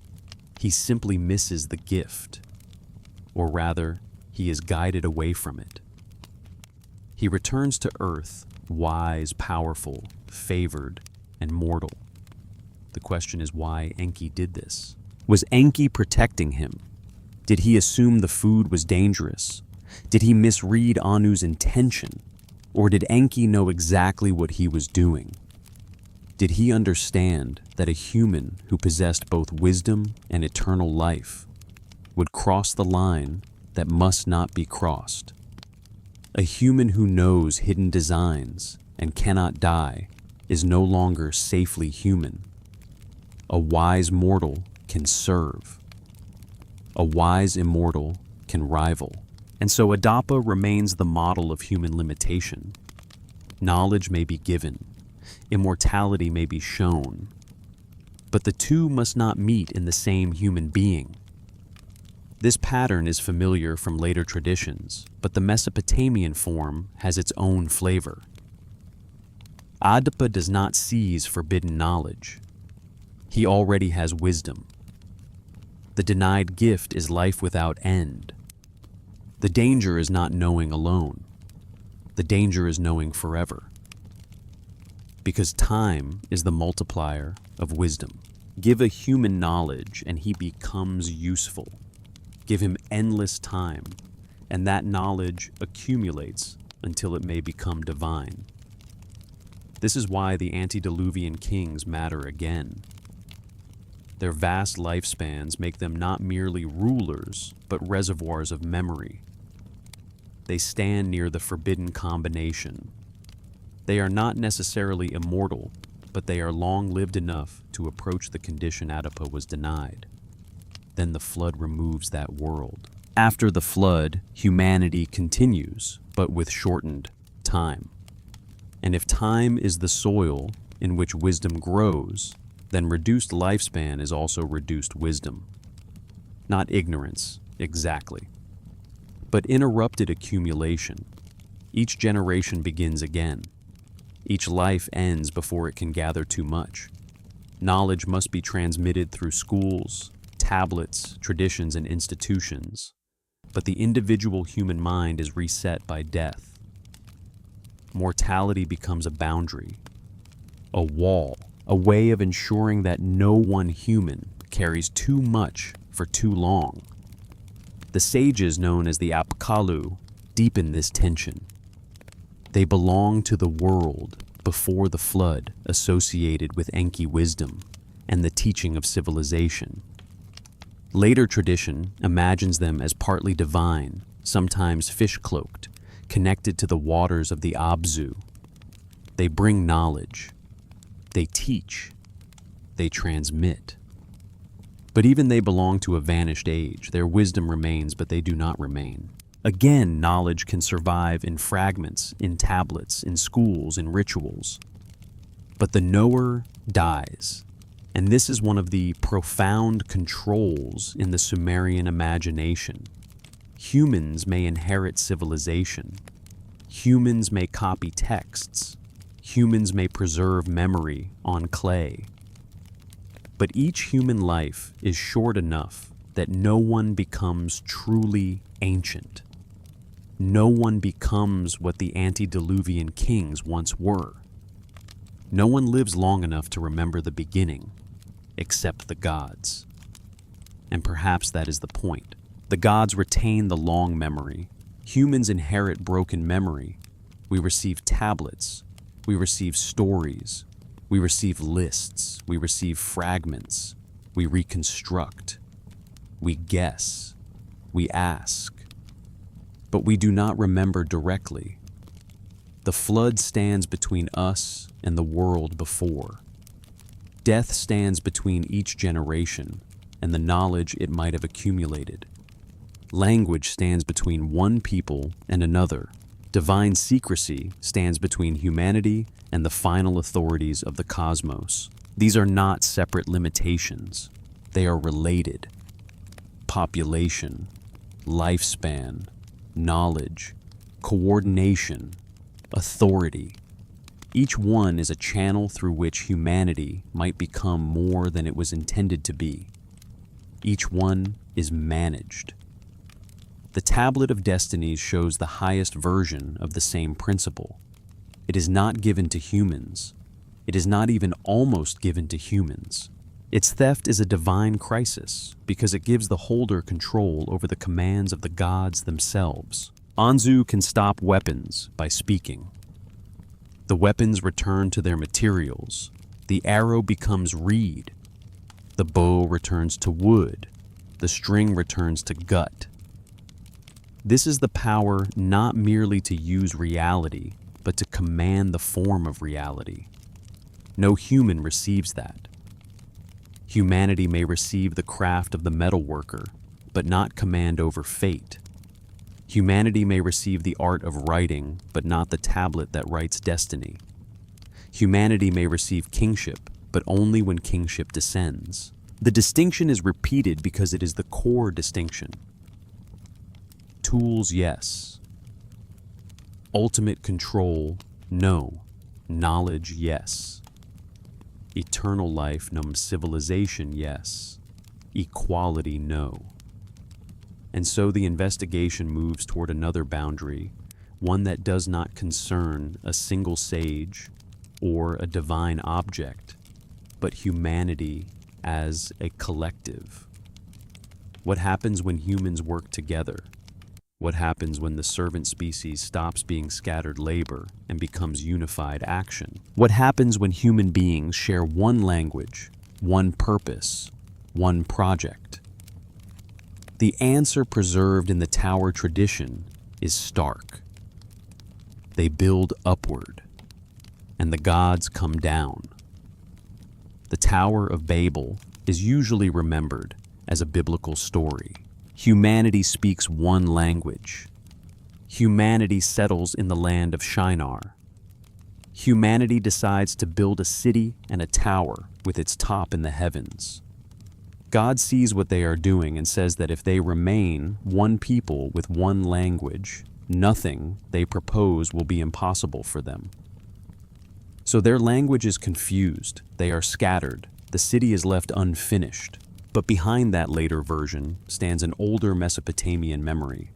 He simply misses the gift. Or rather, he is guided away from it. He returns to Earth, wise, powerful, favored, and mortal. The question is why Enki did this. Was Enki protecting him? Did he assume the food was dangerous? Did he misread Anu's intention? Or did Enki know exactly what he was doing? Did he understand that a human who possessed both wisdom and eternal life would cross the line that must not be crossed? A human who knows hidden designs and cannot die is no longer safely human. A wise mortal can serve. A wise immortal can rival. And so Adapa remains the model of human limitation. Knowledge may be given, immortality may be shown, but the two must not meet in the same human being. This pattern is familiar from later traditions, but the Mesopotamian form has its own flavor. Adapa does not seize forbidden knowledge. He already has wisdom. The denied gift is life without end. The danger is not knowing alone. The danger is knowing forever. Because time is the multiplier of wisdom. Give a human knowledge and he becomes useful. Give him endless time, and that knowledge accumulates until it may become divine. This is why the antediluvian kings matter again. Their vast lifespans make them not merely rulers, but reservoirs of memory. They stand near the forbidden combination. They are not necessarily immortal, but they are long-lived enough to approach the condition Adapa was denied. Then the flood removes that world. After the flood, humanity continues, but with shortened time. And if time is the soil in which wisdom grows, then reduced lifespan is also reduced wisdom. Not ignorance, exactly, but interrupted accumulation. Each generation begins again. Each life ends before it can gather too much. Knowledge must be transmitted through schools, tablets, traditions, and institutions, but the individual human mind is reset by death. Mortality becomes a boundary, a wall, a way of ensuring that no one human carries too much for too long. The sages known as the Apkallu deepen this tension. They belong to the world before the flood, associated with Enki wisdom and the teaching of civilization. Later tradition imagines them as partly divine, sometimes fish-cloaked, connected to the waters of the Abzu. They bring knowledge. They teach. They transmit. But even they belong to a vanished age. Their wisdom remains, but they do not remain. Again, knowledge can survive in fragments, in tablets, in schools, in rituals. But the knower dies. And this is one of the profound controls in the Sumerian imagination. Humans may inherit civilization. Humans may copy texts. Humans may preserve memory on clay. But each human life is short enough that no one becomes truly ancient. No one becomes what the antediluvian kings once were. No one lives long enough to remember the beginning, except the gods. And perhaps that is the point. The gods retain the long memory. Humans inherit broken memory. We receive tablets. We receive stories. We receive lists. We receive fragments. We reconstruct. We guess. We ask. But we do not remember directly. The flood stands between us and the world before. Death stands between each generation and the knowledge it might have accumulated. Language stands between one people and another. Divine secrecy stands between humanity and the final authorities of the cosmos. These are not separate limitations. They are related. Population, lifespan, knowledge, coordination, authority. Each one is a channel through which humanity might become more than it was intended to be. Each one is managed. The Tablet of Destinies shows the highest version of the same principle. It is not given to humans. It is not even almost given to humans. Its theft is a divine crisis because it gives the holder control over the commands of the gods themselves. Anzu can stop weapons by speaking. The weapons return to their materials. The arrow becomes reed. The bow returns to wood. The string returns to gut. This is the power not merely to use reality, but to command the form of reality. No human receives that. Humanity may receive the craft of the metalworker, but not command over fate. Humanity may receive the art of writing, but not the tablet that writes destiny. Humanity may receive kingship, but only when kingship descends. The distinction is repeated because it is the core distinction. Tools, yes. Ultimate control, no. Knowledge, yes. Eternal life, no. Civilization, yes. Equality, no. And so the investigation moves toward another boundary, one that does not concern a single sage or a divine object, but humanity as a collective. What happens when humans work together? What happens when the servant species stops being scattered labor and becomes unified action? What happens when human beings share one language, one purpose, one project? The answer preserved in the Tower tradition is stark. They build upward, and the gods come down. The Tower of Babel is usually remembered as a biblical story. Humanity speaks one language. Humanity settles in the land of Shinar. Humanity decides to build a city and a tower with its top in the heavens. God sees what they are doing and says that if they remain one people with one language, nothing they propose will be impossible for them. So their language is confused, they are scattered, the city is left unfinished. But behind that later version stands an older Mesopotamian memory.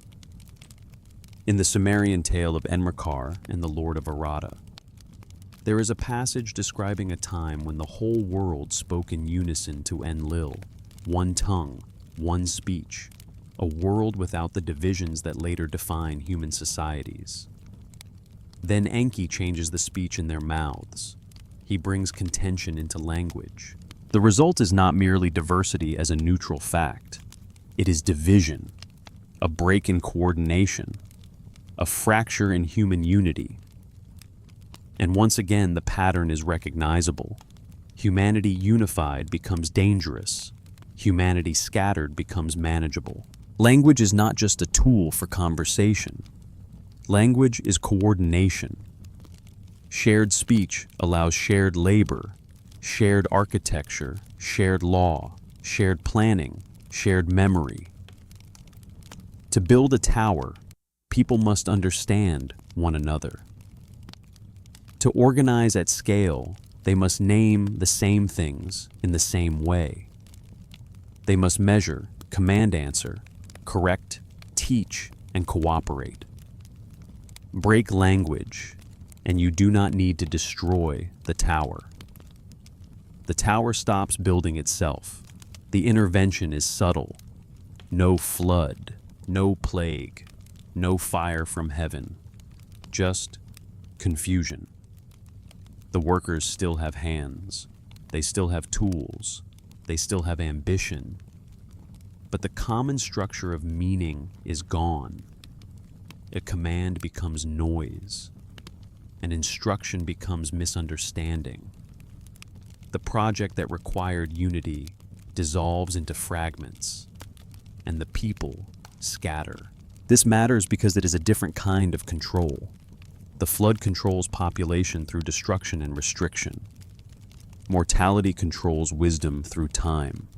In the Sumerian tale of Enmerkar and the Lord of Arada, there is a passage describing a time when the whole world spoke in unison to Enlil, one tongue, one speech, a world without the divisions that later define human societies. Then Enki changes the speech in their mouths. He brings contention into language. The result is not merely diversity as a neutral fact. It is division, a break in coordination, a fracture in human unity. And once again, the pattern is recognizable. Humanity unified becomes dangerous. Humanity scattered becomes manageable. Language is not just a tool for conversation. Language is coordination. Shared speech allows shared labor, shared architecture, shared law, shared planning, shared memory. To build a tower, people must understand one another. To organize at scale, they must name the same things in the same way. They must measure, command answer, correct, teach, and cooperate. Break language, and you do not need to destroy the tower. The tower stops building itself. The intervention is subtle. No flood, no plague, no fire from heaven, just confusion. The workers still have hands. They still have tools. They still have ambition. But the common structure of meaning is gone. A command becomes noise. An instruction becomes misunderstanding. The project that required unity dissolves into fragments, and the people scatter. This matters because it is a different kind of control. The flood controls population through destruction and restriction. Mortality controls wisdom through time.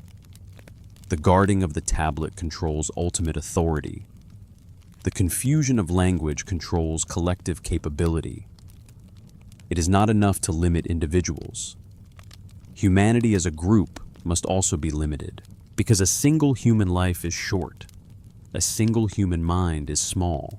The guarding of the tablet controls ultimate authority. The confusion of language controls collective capability. It is not enough to limit individuals. Humanity as a group must also be limited, because a single human life is short. A single human mind is small.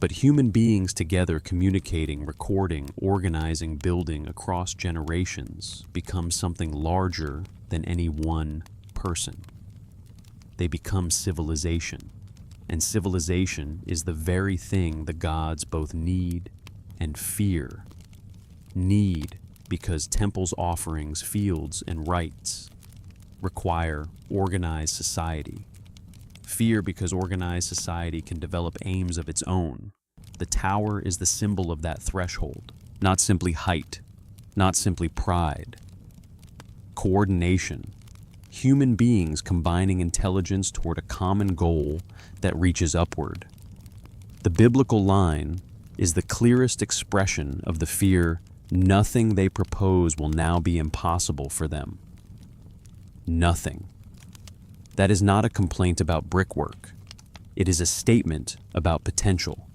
But human beings together communicating, recording, organizing, building across generations become something larger than any one person. They become civilization, and civilization is the very thing the gods both need and fear. Need because temples' offerings, fields, and rites require organized society. Fear because organized society can develop aims of its own. The tower is the symbol of that threshold, not simply height, not simply pride. Coordination. Human beings combining intelligence toward a common goal that reaches upward. The biblical line is the clearest expression of the fear nothing they propose will now be impossible for them. Nothing. That is not a complaint about brickwork. It is a statement about potential.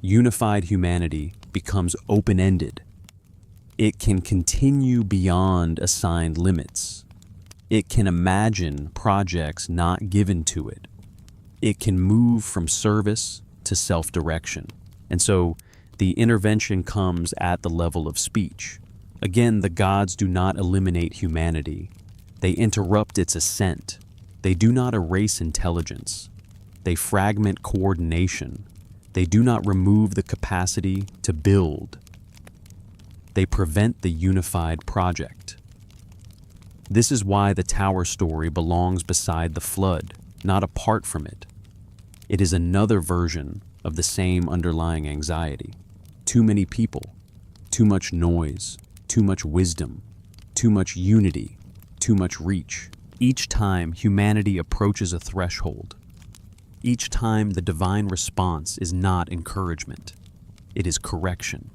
Unified humanity becomes open-ended. It can continue beyond assigned limits. It can imagine projects not given to it. It can move from service to self-direction. And so the intervention comes at the level of speech. Again, the gods do not eliminate humanity. They interrupt its ascent. They do not erase intelligence. They fragment coordination. They do not remove the capacity to build. They prevent the unified project. This is why the tower story belongs beside the flood, not apart from it. It is another version of the same underlying anxiety. Too many people, too much noise, too much wisdom, too much unity, too much reach. Each time humanity approaches a threshold, each time the divine response is not encouragement, it is correction.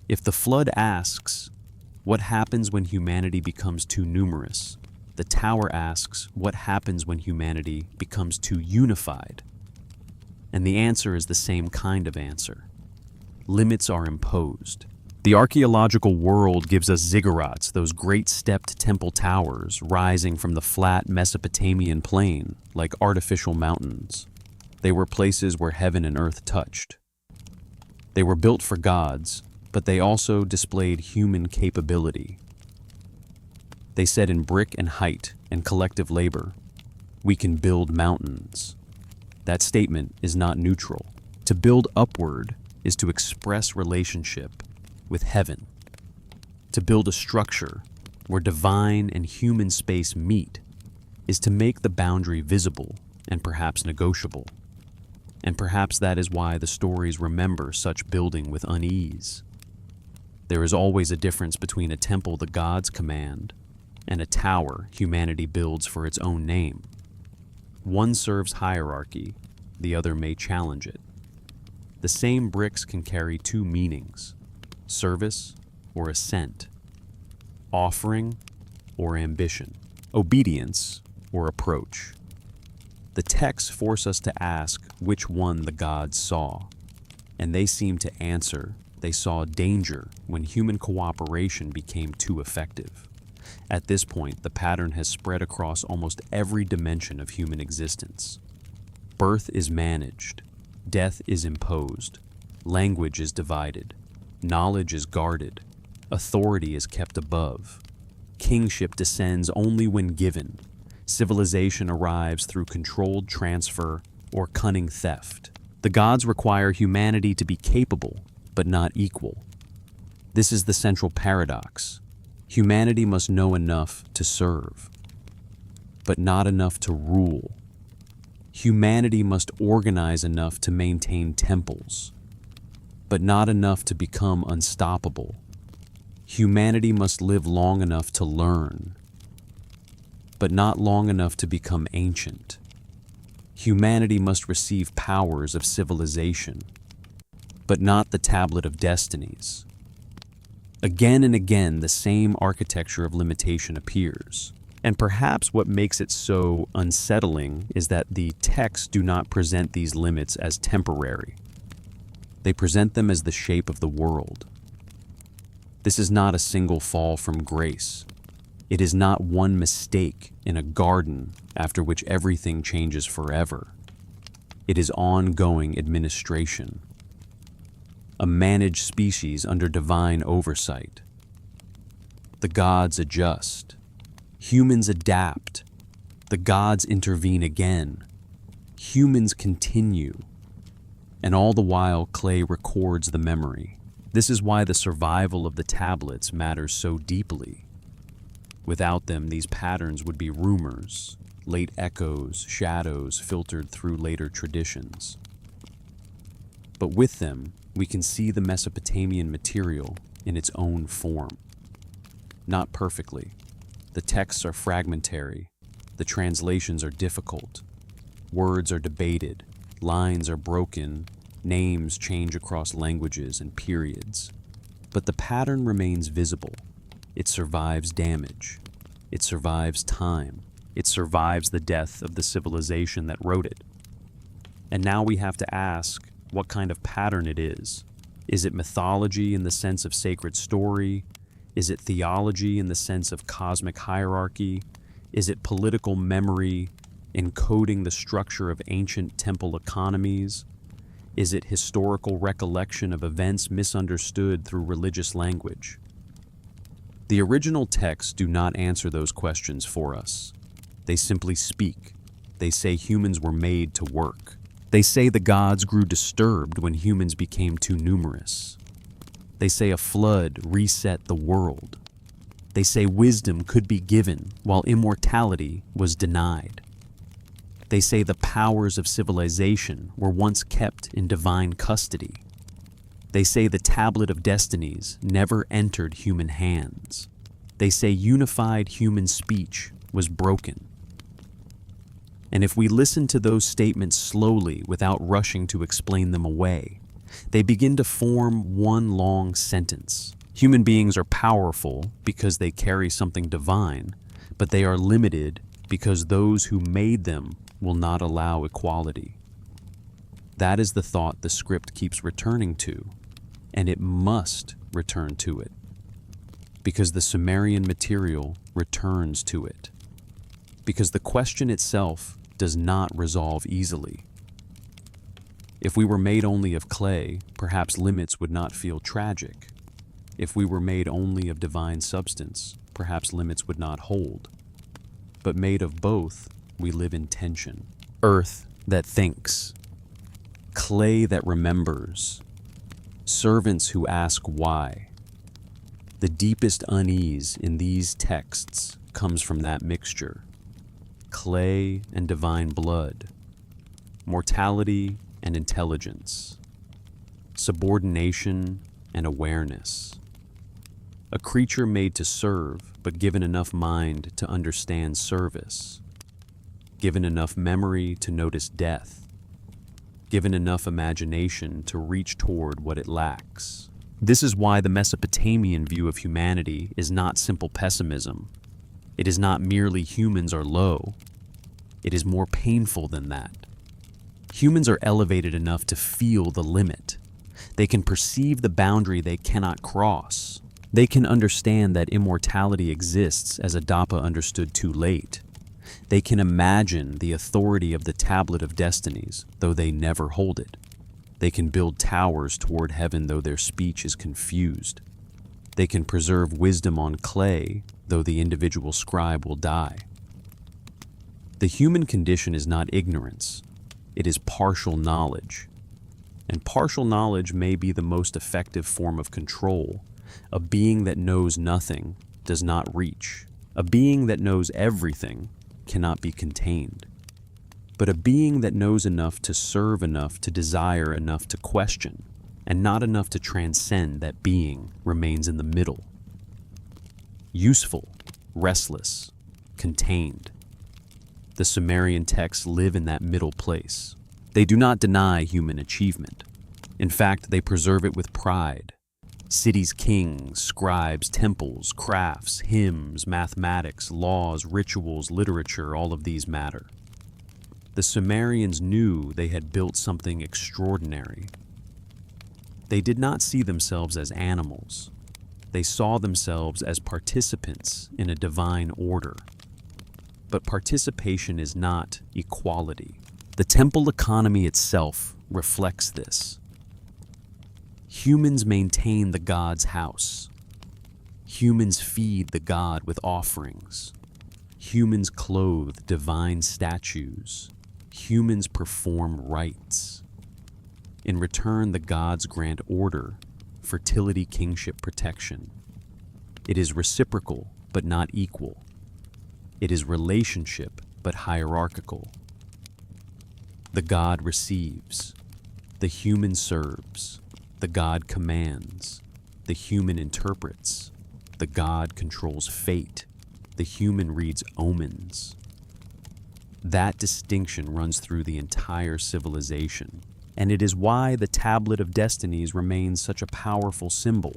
If the flood asks, what happens when humanity becomes too numerous? The tower asks, what happens when humanity becomes too unified? And the answer is the same kind of answer. Limits are imposed. The archaeological world gives us ziggurats, those great stepped temple towers rising from the flat Mesopotamian plain like artificial mountains. They were places where heaven and earth touched. They were built for gods, but they also displayed human capability. They said in brick and height and collective labor, we can build mountains. That statement is not neutral. To build upward is to express relationship with heaven. To build a structure where divine and human space meet is to make the boundary visible and perhaps negotiable. And perhaps that is why the stories remember such building with unease. There is always a difference between a temple the gods command and a tower humanity builds for its own name. One serves hierarchy, the other may challenge it. The same bricks can carry two meanings: service or ascent, offering or ambition, obedience or approach. The texts force us to ask which one the gods saw, and they seem to answer they saw danger when human cooperation became too effective. At this point, the pattern has spread across almost every dimension of human existence. Birth is managed, death is imposed, language is divided, knowledge is guarded, authority is kept above. Kingship descends only when given. Civilization arrives through controlled transfer or cunning theft. The gods require humanity to be capable, but not equal. This is the central paradox. Humanity must know enough to serve, but not enough to rule. Humanity must organize enough to maintain temples, but not enough to become unstoppable. Humanity must live long enough to learn, but not long enough to become ancient. Humanity must receive powers of civilization, but not the tablet of destinies. Again and again, the same architecture of limitation appears. And perhaps what makes it so unsettling is that the texts do not present these limits as temporary. They present them as the shape of the world. This is not a single fall from grace. It is not one mistake in a garden after which everything changes forever. It is ongoing administration. A managed species under divine oversight. The gods adjust. Humans adapt. The gods intervene again. Humans continue. And all the while, clay records the memory. This is why the survival of the tablets matters so deeply. Without them, these patterns would be rumors, late echoes, shadows filtered through later traditions. But with them, we can see the Mesopotamian material in its own form. Not perfectly. The texts are fragmentary. The translations are difficult. Words are debated. Lines are broken. Names change across languages and periods. But the pattern remains visible. It survives damage. It survives time. It survives the death of the civilization that wrote it. And now we have to ask what kind of pattern it is. Is it mythology in the sense of sacred story? Is it theology in the sense of cosmic hierarchy? Is it political memory, encoding the structure of ancient temple economies? Is it historical recollection of events misunderstood through religious language? The original texts do not answer those questions for us. They simply speak. They say humans were made to work. They say the gods grew disturbed when humans became too numerous. They say a flood reset the world. They say wisdom could be given while immortality was denied. They say the powers of civilization were once kept in divine custody. They say the tablet of destinies never entered human hands. They say unified human speech was broken. And if we listen to those statements slowly without rushing to explain them away, they begin to form one long sentence. Human beings are powerful because they carry something divine, but they are limited because those who made them will not allow equality. That is the thought the script keeps returning to, and it must return to it, because the Sumerian material returns to it, because the question itself does not resolve easily. If we were made only of clay, perhaps limits would not feel tragic. If we were made only of divine substance, perhaps limits would not hold. But made of both, we live in tension. Earth that thinks. Clay that remembers. Servants who ask why. The deepest unease in these texts comes from that mixture. Clay and divine blood. Mortality and intelligence. Subordination and awareness. A creature made to serve, but given enough mind to understand service. Given enough memory to notice death. Given enough imagination to reach toward what it lacks. This is why the Mesopotamian view of humanity is not simple pessimism. It is not merely humans are low. It is more painful than that. Humans are elevated enough to feel the limit. They can perceive the boundary they cannot cross. They can understand that immortality exists as Adapa understood too late. They can imagine the authority of the tablet of destinies, though they never hold it. They can build towers toward heaven, though their speech is confused. They can preserve wisdom on clay, though the individual scribe will die. The human condition is not ignorance. It is partial knowledge. And partial knowledge may be the most effective form of control. A being that knows nothing does not reach. A being that knows everything cannot be contained. But a being that knows enough to serve enough to desire enough to question, and not enough to transcend that being remains in the middle. Useful, restless, contained. The Sumerian texts live in that middle place. They do not deny human achievement. In fact, they preserve it with pride. Cities, kings, scribes, temples, crafts, hymns, mathematics, laws, rituals, literature, all of these matter. The Sumerians knew they had built something extraordinary. They did not see themselves as animals. They saw themselves as participants in a divine order. But participation is not equality. The temple economy itself reflects this. Humans maintain the god's house. Humans feed the god with offerings. Humans clothe divine statues. Humans perform rites. In return, the gods grant order, fertility, kingship, protection. It is reciprocal, but not equal. It is relationship, but hierarchical. The god receives. The human serves. The god commands. The human interprets. The god controls fate. The human reads omens. That distinction runs through the entire civilization, and it is why the Tablet of Destinies remains such a powerful symbol.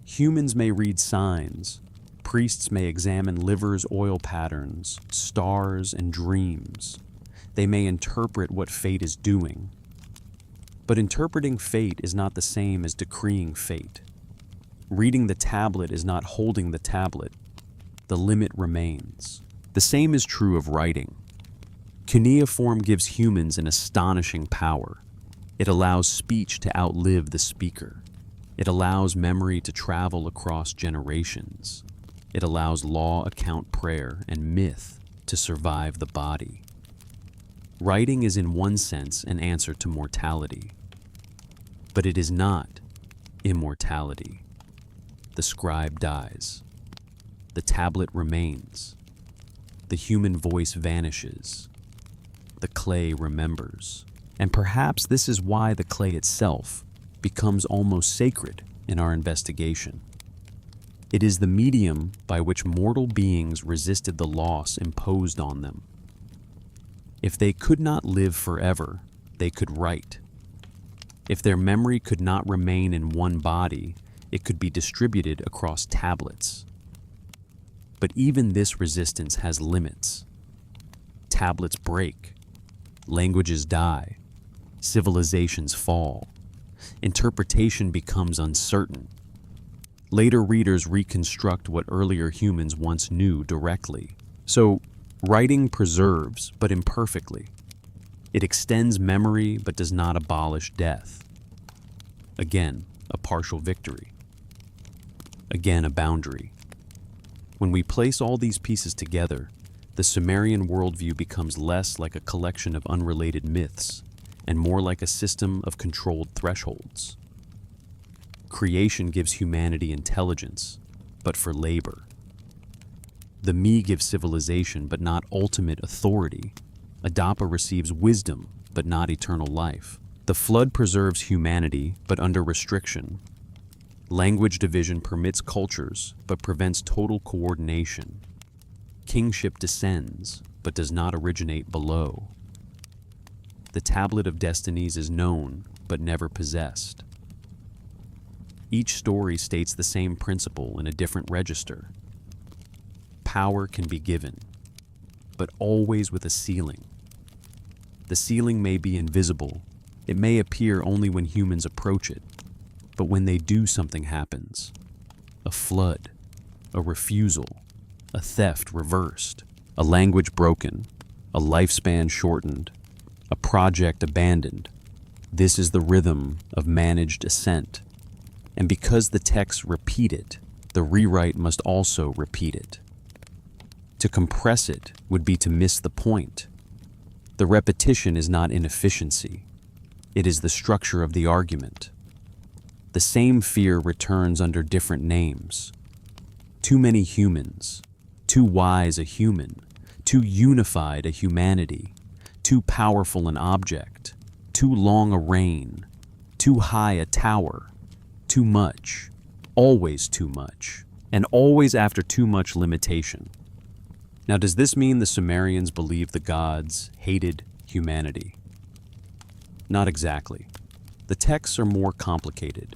Humans may read signs. Priests may examine livers, oil patterns, stars, and dreams. They may interpret what fate is doing. But interpreting fate is not the same as decreeing fate. Reading the tablet is not holding the tablet. The limit remains. The same is true of writing. Cuneiform gives humans an astonishing power. It allows speech to outlive the speaker. It allows memory to travel across generations. It allows law, account, prayer, and myth to survive the body. Writing is in one sense an answer to mortality. But it is not immortality. The scribe dies. The tablet remains. The human voice vanishes. The clay remembers. And perhaps this is why the clay itself becomes almost sacred in our investigation. It is the medium by which mortal beings resisted the loss imposed on them. If they could not live forever, they could write. If their memory could not remain in one body, it could be distributed across tablets. But even this resistance has limits. Tablets break. Languages die. Civilizations fall. Interpretation becomes uncertain. Later readers reconstruct what earlier humans once knew directly. So, writing preserves, but imperfectly. It extends memory, but does not abolish death. Again, a partial victory. Again, a boundary. When we place all these pieces together, the Sumerian worldview becomes less like a collection of unrelated myths and more like a system of controlled thresholds. Creation gives humanity intelligence, but for labor. The Me gives civilization, but not ultimate authority. Adapa receives wisdom, but not eternal life. The flood preserves humanity, but under restriction. Language division permits cultures, but prevents total coordination. Kingship descends, but does not originate below. The Tablet of Destinies is known, but never possessed. Each story states the same principle in a different register. Power can be given, but always with a ceiling. The ceiling may be invisible. It may appear only when humans approach it, but when they do, something happens. A flood, a refusal, a theft reversed, a language broken, a lifespan shortened, a project abandoned. This is the rhythm of managed ascent. And because the texts repeat it, the rewrite must also repeat it. To compress it would be to miss the point. The repetition is not inefficiency. It is the structure of the argument. The same fear returns under different names. Too many humans, too wise a human, too unified a humanity, too powerful an object, too long a reign, too high a tower, too much, always too much, and always after too much limitation. Now, does this mean the Sumerians believed the gods hated humanity? Not exactly. The texts are more complicated.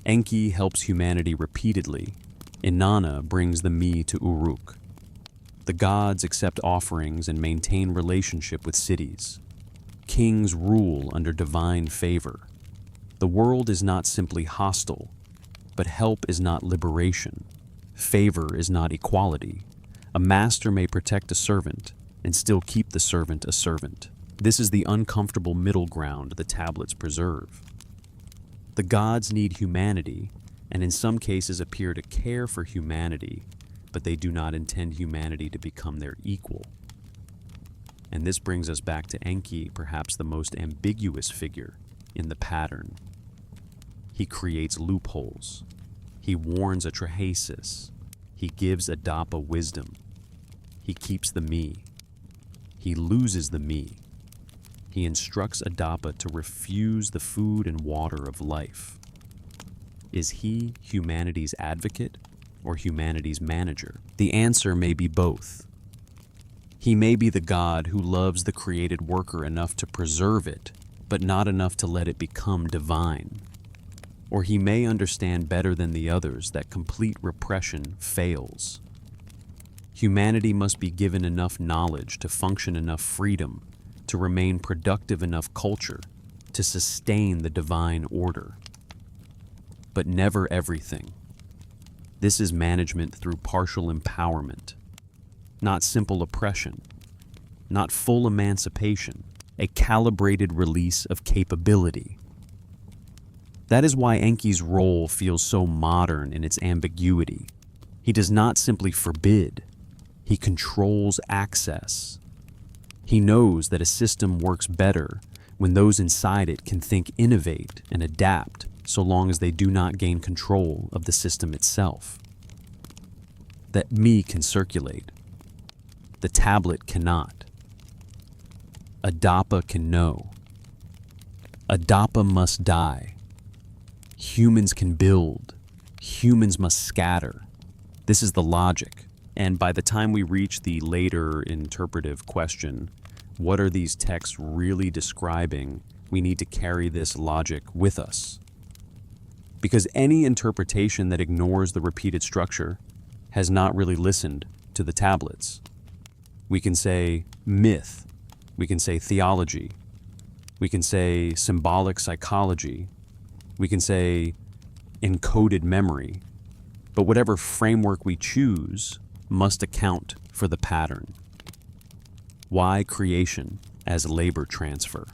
Enki helps humanity repeatedly. Inanna brings the Me to Uruk. The gods accept offerings and maintain relationship with cities. Kings rule under divine favor. The world is not simply hostile, but help is not liberation. Favor is not equality. A master may protect a servant and still keep the servant a servant. This is the uncomfortable middle ground the tablets preserve. The gods need humanity, and in some cases appear to care for humanity, but they do not intend humanity to become their equal. And this brings us back to Enki, perhaps the most ambiguous figure in the pattern. He creates loopholes. He warns Atrahasis. He gives Adapa wisdom. He keeps the me. He loses the me. He instructs Adapa to refuse the food and water of life. Is he humanity's advocate or humanity's manager? The answer may be both. He may be the god who loves the created worker enough to preserve it, but not enough to let it become divine. Or he may understand better than the others that complete repression fails. Humanity must be given enough knowledge to function enough freedom, to remain productive enough culture, to sustain the divine order. But never everything. This is management through partial empowerment, not simple oppression, not full emancipation, a calibrated release of capability. That is why Enki's role feels so modern in its ambiguity. He does not simply forbid, he controls access. He knows that a system works better when those inside it can think, innovate, and adapt, so long as they do not gain control of the system itself. That me can circulate. The tablet cannot. Adapa can know. Adapa must die. Humans can build. Humans must scatter. This is the logic. And by the time we reach the later interpretive question, what are these texts really describing? We need to carry this logic with us. Because any interpretation that ignores the repeated structure has not really listened to the tablets. We can say myth, we can say theology, we can say symbolic psychology, we can say encoded memory, but whatever framework we choose must account for the pattern. Why creation as labor transfer?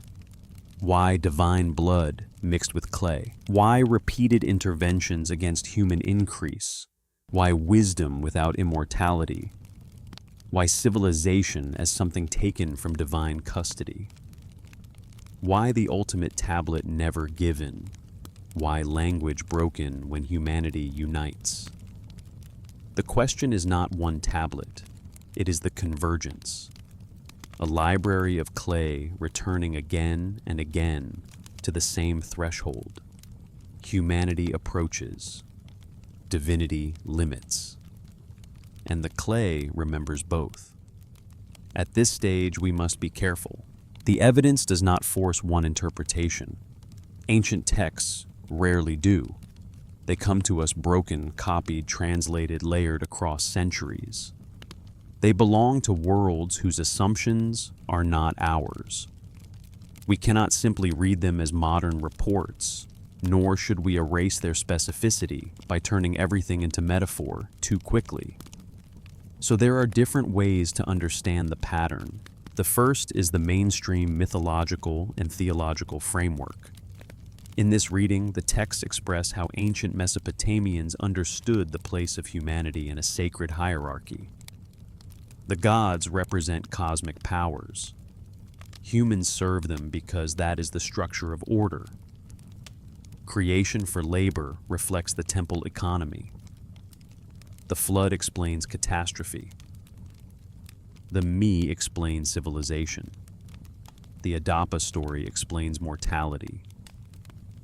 Why divine blood mixed with clay? Why repeated interventions against human increase? Why wisdom without immortality? Why civilization as something taken from divine custody? Why the ultimate tablet never given? Why language broken when humanity unites? The question is not one tablet, it is the convergence. A library of clay returning again and again to the same threshold. Humanity approaches, divinity limits. And the clay remembers both. At this stage, we must be careful. The evidence does not force one interpretation. Ancient texts rarely do. They come to us broken, copied, translated, layered across centuries. They belong to worlds whose assumptions are not ours. We cannot simply read them as modern reports, nor should we erase their specificity by turning everything into metaphor too quickly. So there are different ways to understand the pattern. The first is the mainstream mythological and theological framework. In this reading, the texts express how ancient Mesopotamians understood the place of humanity in a sacred hierarchy. The gods represent cosmic powers. Humans serve them because that is the structure of order. Creation for labor reflects the temple economy. The flood explains catastrophe. The me explains civilization. The Adapa story explains mortality.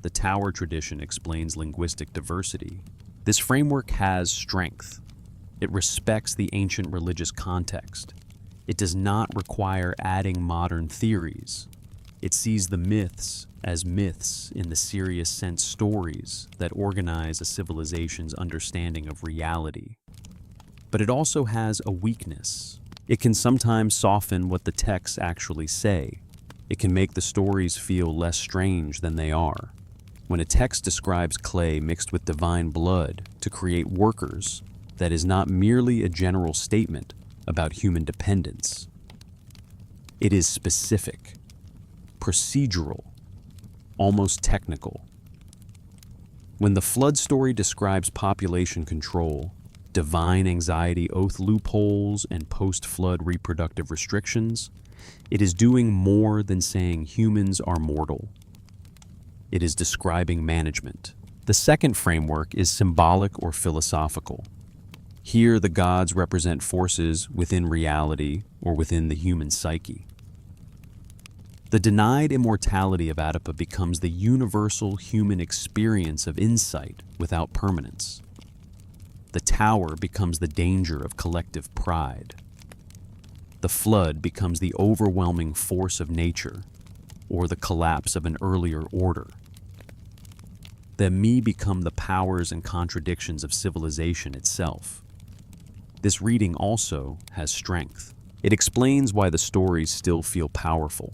The tower tradition explains linguistic diversity. This framework has strength. It respects the ancient religious context. It does not require adding modern theories. It sees the myths as myths in the serious sense stories that organize a civilization's understanding of reality. But it also has a weakness. It can sometimes soften what the texts actually say. It can make the stories feel less strange than they are. When a text describes clay mixed with divine blood to create workers, that is not merely a general statement about human dependence. It is specific. procedural, almost technical. When the flood story describes population control, divine anxiety oath loopholes, and post-flood reproductive restrictions, it is doing more than saying humans are mortal. It is describing management. The second framework is symbolic or philosophical. Here, the gods represent forces within reality or within the human psyche. The denied immortality of Adapa becomes the universal human experience of insight without permanence. The tower becomes the danger of collective pride. The flood becomes the overwhelming force of nature, or the collapse of an earlier order. The me become the powers and contradictions of civilization itself. This reading also has strength. It explains why the stories still feel powerful.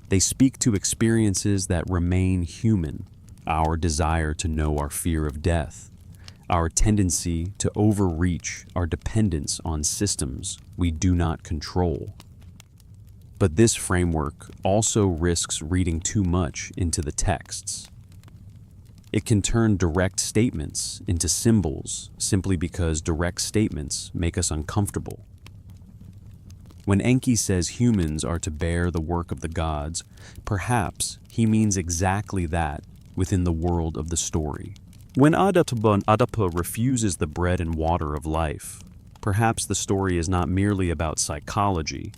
They speak to experiences that remain human, our desire to know our fear of death, our tendency to overreach our dependence on systems we do not control. But this framework also risks reading too much into the texts. It can turn direct statements into symbols simply because direct statements make us uncomfortable. When Enki says humans are to bear the work of the gods, perhaps he means exactly that within the world of the story. When Adapa refuses the bread and water of life, perhaps the story is not merely about psychology,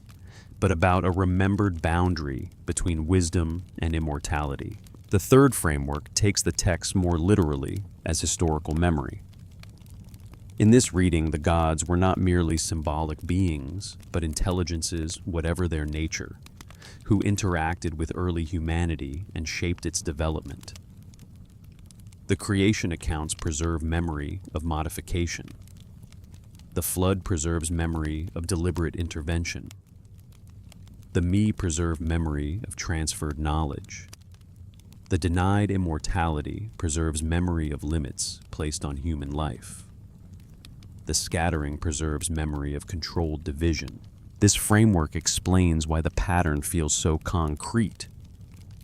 but about a remembered boundary between wisdom and immortality. The third framework takes the text more literally as historical memory. In this reading, the gods were not merely symbolic beings, but intelligences, whatever their nature, who interacted with early humanity and shaped its development. The creation accounts preserve memory of modification. The flood preserves memory of deliberate intervention. The me preserve memory of transferred knowledge. The denied immortality preserves memory of limits placed on human life. The scattering preserves memory of controlled division. This framework explains why the pattern feels so concrete,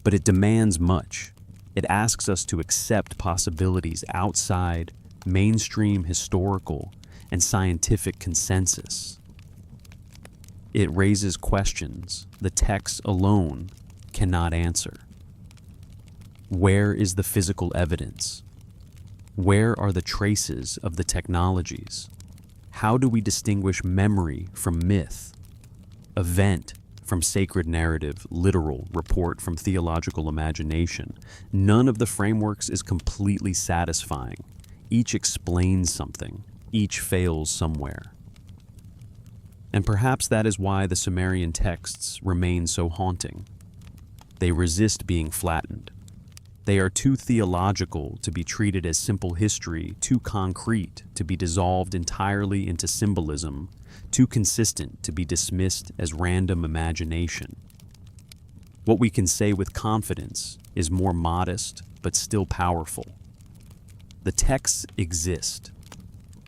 but it demands much. It asks us to accept possibilities outside mainstream historical and scientific consensus. It raises questions the text alone cannot answer. Where is the physical evidence? Where are the traces of the technologies? How do we distinguish memory from myth, event from sacred narrative, literal report from theological imagination? None of the frameworks is completely satisfying. Each explains something. Each fails somewhere. And perhaps that is why the Sumerian texts remain so haunting. They resist being flattened. They are too theological to be treated as simple history, too concrete to be dissolved entirely into symbolism, too consistent to be dismissed as random imagination. What we can say with confidence is more modest, but still powerful. The texts exist.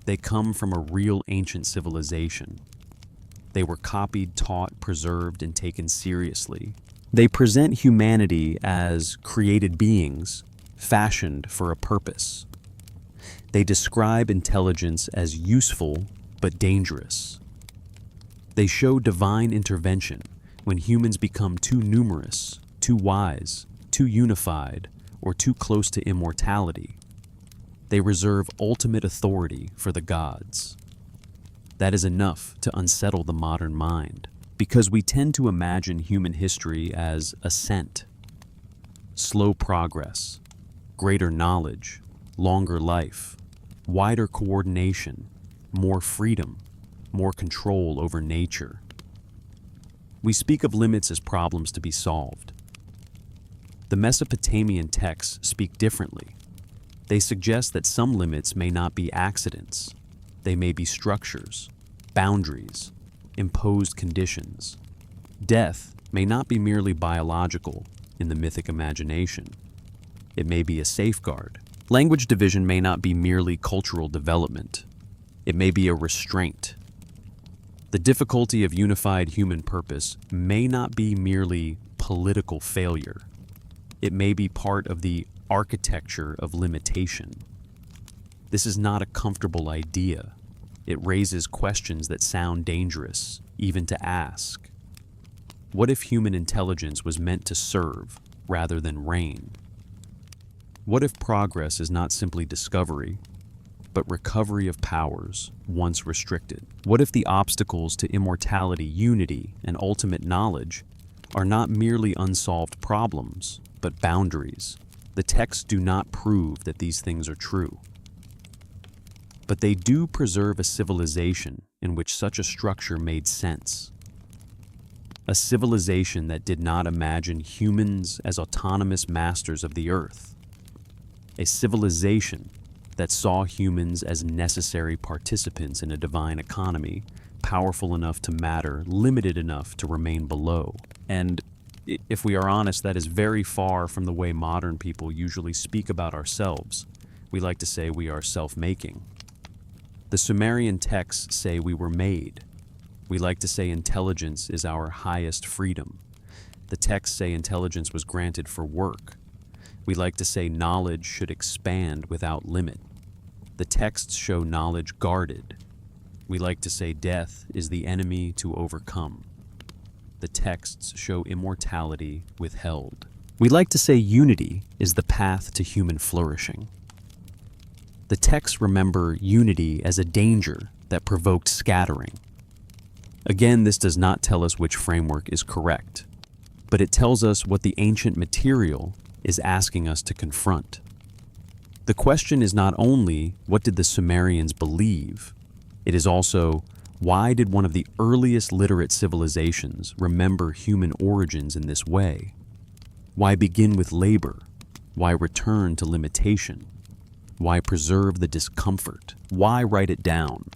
They come from a real ancient civilization. They were copied, taught, preserved, and taken seriously. They present humanity as created beings, fashioned for a purpose. They describe intelligence as useful but dangerous. They show divine intervention when humans become too numerous, too wise, too unified, or too close to immortality. They reserve ultimate authority for the gods. That is enough to unsettle the modern mind, because we tend to imagine human history as ascent, slow progress, greater knowledge, longer life, wider coordination, more freedom, more control over nature. We speak of limits as problems to be solved. The Mesopotamian texts speak differently. They suggest that some limits may not be accidents. They may be structures, boundaries, imposed conditions. Death may not be merely biological in the mythic imagination. It may be a safeguard. Language division may not be merely cultural development. It may be a restraint. The difficulty of unified human purpose may not be merely political failure. It may be part of the architecture of limitation. This is not a comfortable idea. It raises questions that sound dangerous, even to ask. What if human intelligence was meant to serve rather than reign? What if progress is not simply discovery, but recovery of powers once restricted? What if the obstacles to immortality, unity, and ultimate knowledge are not merely unsolved problems, but boundaries? The texts do not prove that these things are true, but they do preserve a civilization in which such a structure made sense. A civilization that did not imagine humans as autonomous masters of the earth. A civilization that saw humans as necessary participants in a divine economy, powerful enough to matter, limited enough to remain below. And if we are honest, that is very far from the way modern people usually speak about ourselves. We like to say we are self-making. The Sumerian texts say we were made. We like to say intelligence is our highest freedom. The texts say intelligence was granted for work. We like to say knowledge should expand without limit. The texts show knowledge guarded. We like to say death is the enemy to overcome. The texts show immortality withheld. We like to say unity is the path to human flourishing. The texts remember unity as a danger that provoked scattering. Again, this does not tell us which framework is correct, but it tells us what the ancient material is asking us to confront. The question is not only what did the Sumerians believe, it is also why did one of the earliest literate civilizations remember human origins in this way? Why begin with labor? Why return to limitation? Why preserve the discomfort? Why write it down?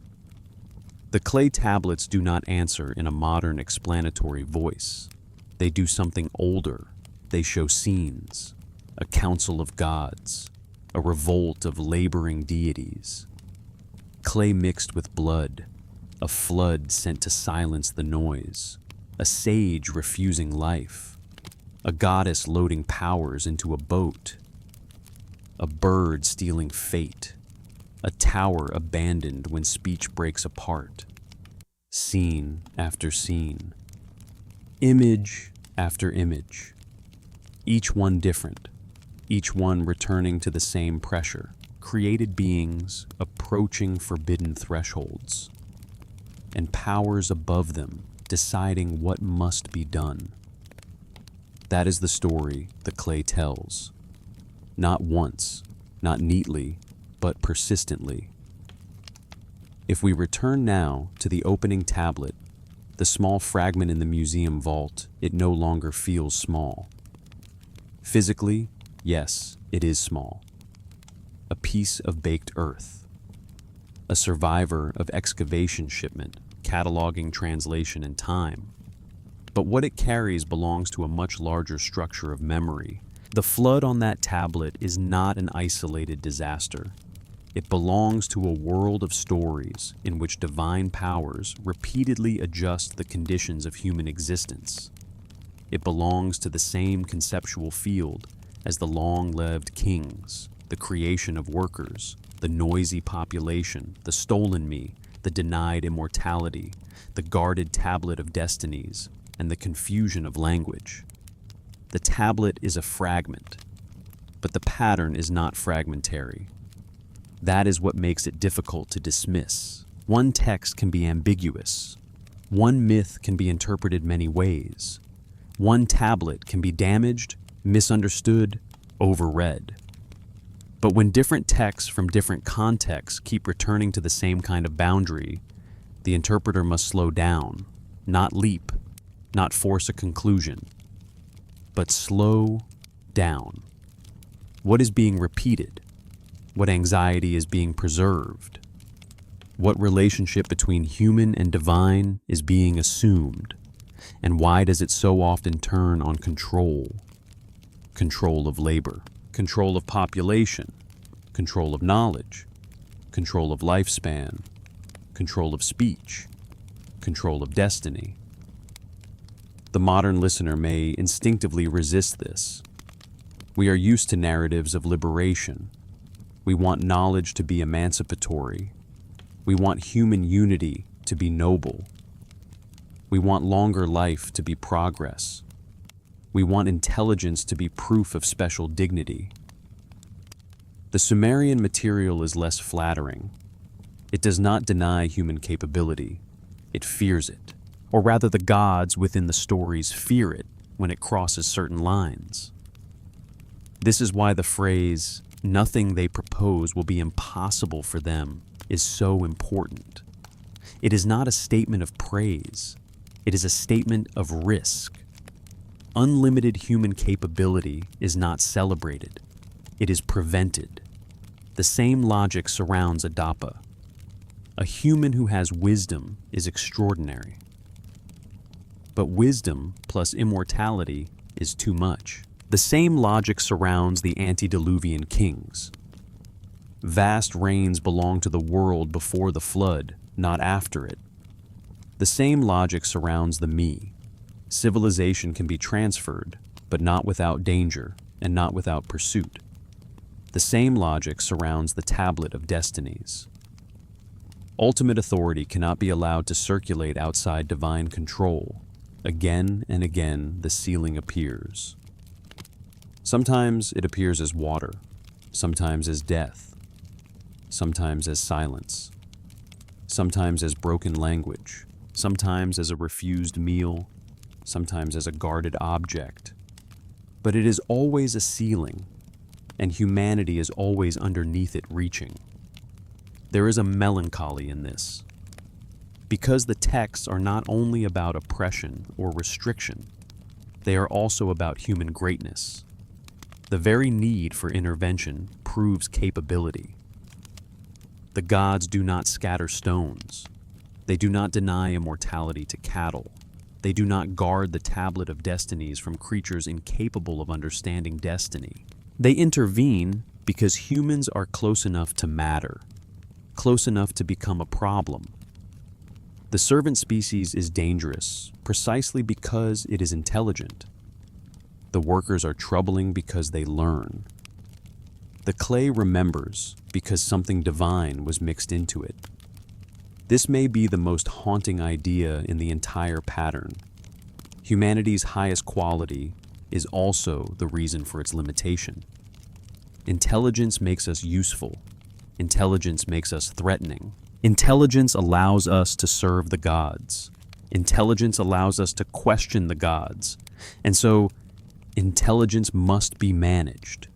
The clay tablets do not answer in a modern explanatory voice. They do something older. They show scenes, a council of gods, a revolt of laboring deities. Clay mixed with blood, a flood sent to silence the noise, a sage refusing life, a goddess loading powers into a boat, a bird stealing fate, a tower abandoned when speech breaks apart, scene after scene, image after image, each one different, each one returning to the same pressure, created beings approaching forbidden thresholds, and powers above them deciding what must be done. That is the story the clay tells. Not once, not neatly, but persistently. If we return now to the opening tablet, the small fragment in the museum vault, it no longer feels small. Physically, yes, it is small. A piece of baked earth. A survivor of excavation shipment, cataloging translation and time. But what it carries belongs to a much larger structure of memory. The flood on that tablet is not an isolated disaster. It belongs to a world of stories in which divine powers repeatedly adjust the conditions of human existence. It belongs to the same conceptual field as the long-lived kings, the creation of workers, the noisy population, the stolen me, the denied immortality, the guarded tablet of destinies, and the confusion of language. The tablet is a fragment, but the pattern is not fragmentary. That is what makes it difficult to dismiss. One text can be ambiguous. One myth can be interpreted many ways. One tablet can be damaged, misunderstood, overread. But when different texts from different contexts keep returning to the same kind of boundary, the interpreter must slow down, not leap, not force a conclusion, but slow down. What is being repeated? What anxiety is being preserved? What relationship between human and divine is being assumed? And why does it so often turn on control? Control of labor, control of population, control of knowledge, control of lifespan, control of speech, control of destiny. The modern listener may instinctively resist this. We are used to narratives of liberation. We want knowledge to be emancipatory. We want human unity to be noble. We want longer life to be progress. We want intelligence to be proof of special dignity. The Sumerian material is less flattering. It does not deny human capability. It fears it. Or rather, the gods within the stories fear it when it crosses certain lines. This is why the phrase, "nothing they propose will be impossible for them," is so important. It is not a statement of praise. It is a statement of risk. Unlimited human capability is not celebrated. It is prevented. The same logic surrounds Adapa. A human who has wisdom is extraordinary. But wisdom plus immortality is too much. The same logic surrounds the antediluvian kings. Vast reigns belong to the world before the flood, not after it. The same logic surrounds the me. Civilization can be transferred, but not without danger and not without pursuit. The same logic surrounds the tablet of destinies. Ultimate authority cannot be allowed to circulate outside divine control. Again and again, the ceiling appears. Sometimes it appears as water, sometimes as death, sometimes as silence, sometimes as broken language, sometimes as a refused meal, sometimes as a guarded object. But it is always a ceiling, and humanity is always underneath it reaching. There is a melancholy in this, because the texts are not only about oppression or restriction, they are also about human greatness. The very need for intervention proves capability. The gods do not scatter stones. They do not deny immortality to cattle. They do not guard the tablet of destinies from creatures incapable of understanding destiny. They intervene because humans are close enough to matter, close enough to become a problem. The servant species is dangerous precisely because it is intelligent. The workers are troubling because they learn. The clay remembers because something divine was mixed into it. This may be the most haunting idea in the entire pattern. Humanity's highest quality is also the reason for its limitation. Intelligence makes us useful. Intelligence makes us threatening. Intelligence allows us to serve the gods. Intelligence allows us to question the gods. And so, intelligence must be managed,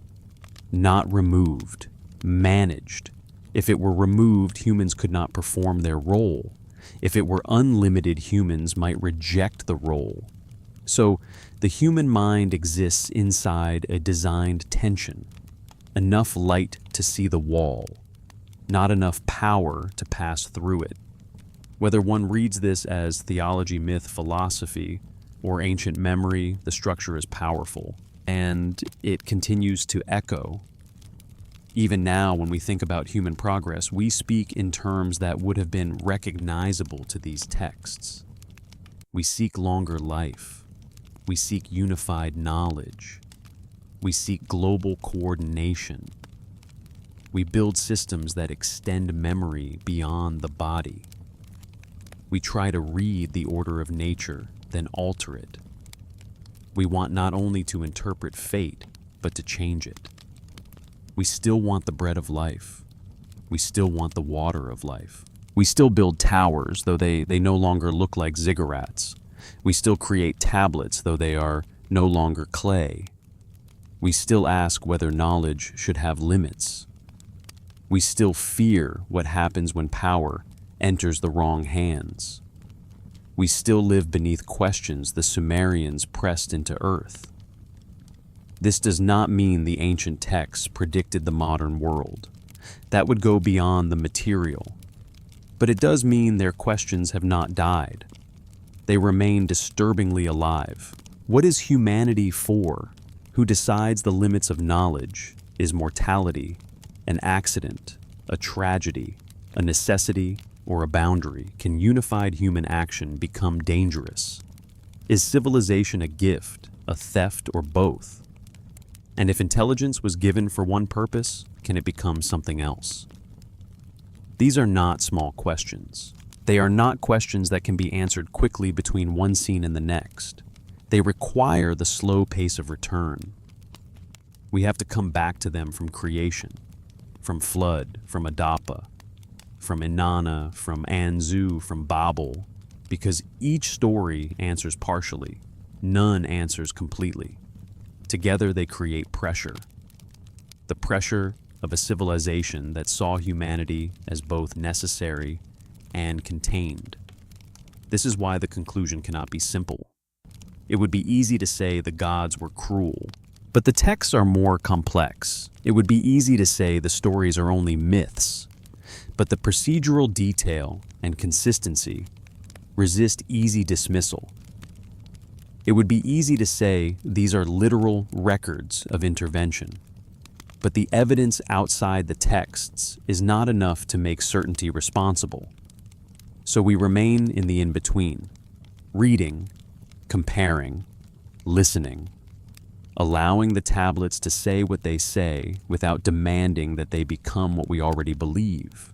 not removed, managed. If it were removed, humans could not perform their role. If it were unlimited, humans might reject the role. So, the human mind exists inside a designed tension. Enough light to see the wall, not enough power to pass through it. Whether one reads this as theology, myth, philosophy, or ancient memory, the structure is powerful, and it continues to echo. Even now, when we think about human progress, we speak in terms that would have been recognizable to these texts. We seek longer life. We seek unified knowledge. We seek global coordination. We build systems that extend memory beyond the body. We try to read the order of nature, then alter it. We want not only to interpret fate, but to change it. We still want the bread of life. We still want the water of life. We still build towers, though they no longer look like ziggurats. We still create tablets, though they are no longer clay. We still ask whether knowledge should have limits. We still fear what happens when power enters the wrong hands. We still live beneath questions the Sumerians pressed into earth. This does not mean the ancient texts predicted the modern world. That would go beyond the material. But it does mean their questions have not died. They remain disturbingly alive. What is humanity for? Who decides the limits of knowledge? Is mortality an accident, a tragedy, a necessity, or a boundary? Can unified human action become dangerous? Is civilization a gift, a theft, or both? And if intelligence was given for one purpose, can it become something else? These are not small questions. They are not questions that can be answered quickly between one scene and the next. They require the slow pace of return. We have to come back to them from creation, from flood, from Adapa, from Inanna, from Anzu, from Babel, because each story answers partially, none answers completely. Together they create pressure. The pressure of a civilization that saw humanity as both necessary and contained. This is why the conclusion cannot be simple. It would be easy to say the gods were cruel, but the texts are more complex. It would be easy to say the stories are only myths, but the procedural detail and consistency resist easy dismissal. It would be easy to say these are literal records of intervention, but the evidence outside the texts is not enough to make certainty responsible. So we remain in the in-between, reading, comparing, listening, allowing the tablets to say what they say without demanding that they become what we already believe.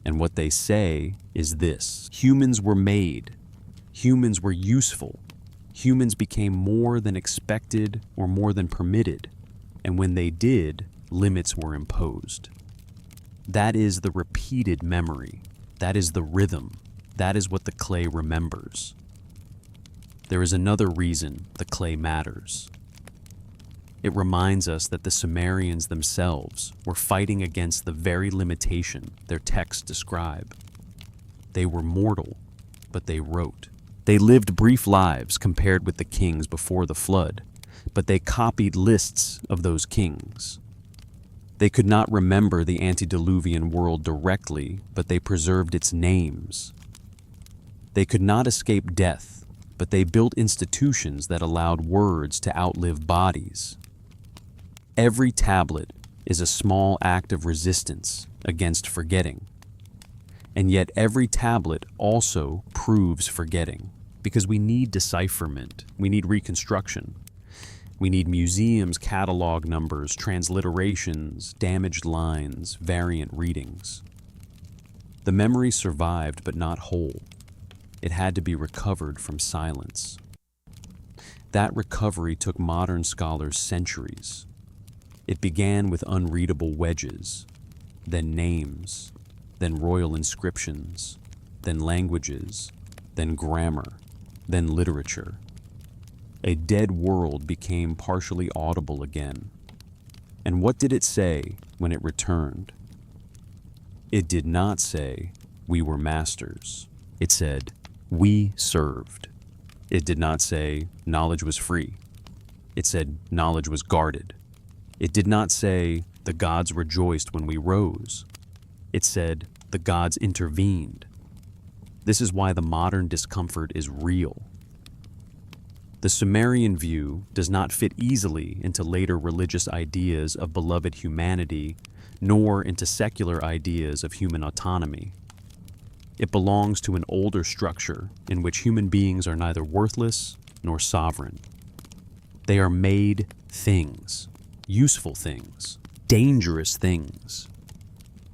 And what they say is this: humans were made, humans were useful, humans became more than expected or more than permitted, and when they did, limits were imposed. That is the repeated memory. That is the rhythm. That is what the clay remembers. There is another reason the clay matters. It reminds us that the Sumerians themselves were fighting against the very limitation their texts describe. They were mortal, but they wrote. They lived brief lives compared with the kings before the flood, but they copied lists of those kings. They could not remember the antediluvian world directly, but they preserved its names. They could not escape death, but they built institutions that allowed words to outlive bodies. Every tablet is a small act of resistance against forgetting. And yet every tablet also proves forgetting, because we need decipherment, we need reconstruction. We need museums, catalog numbers, transliterations, damaged lines, variant readings. The memory survived, but not whole. It had to be recovered from silence. That recovery took modern scholars centuries. It began with unreadable wedges, then names, then royal inscriptions, then languages, then grammar, then literature. A dead world became partially audible again. And what did it say when it returned? It did not say, "We were masters." It said, "We served." It did not say, "Knowledge was free." It said, "Knowledge was guarded." It did not say, "The gods rejoiced when we rose." It said, "The gods intervened." This is why the modern discomfort is real. The Sumerian view does not fit easily into later religious ideas of beloved humanity, nor into secular ideas of human autonomy. It belongs to an older structure in which human beings are neither worthless nor sovereign. They are made things, useful things, dangerous things,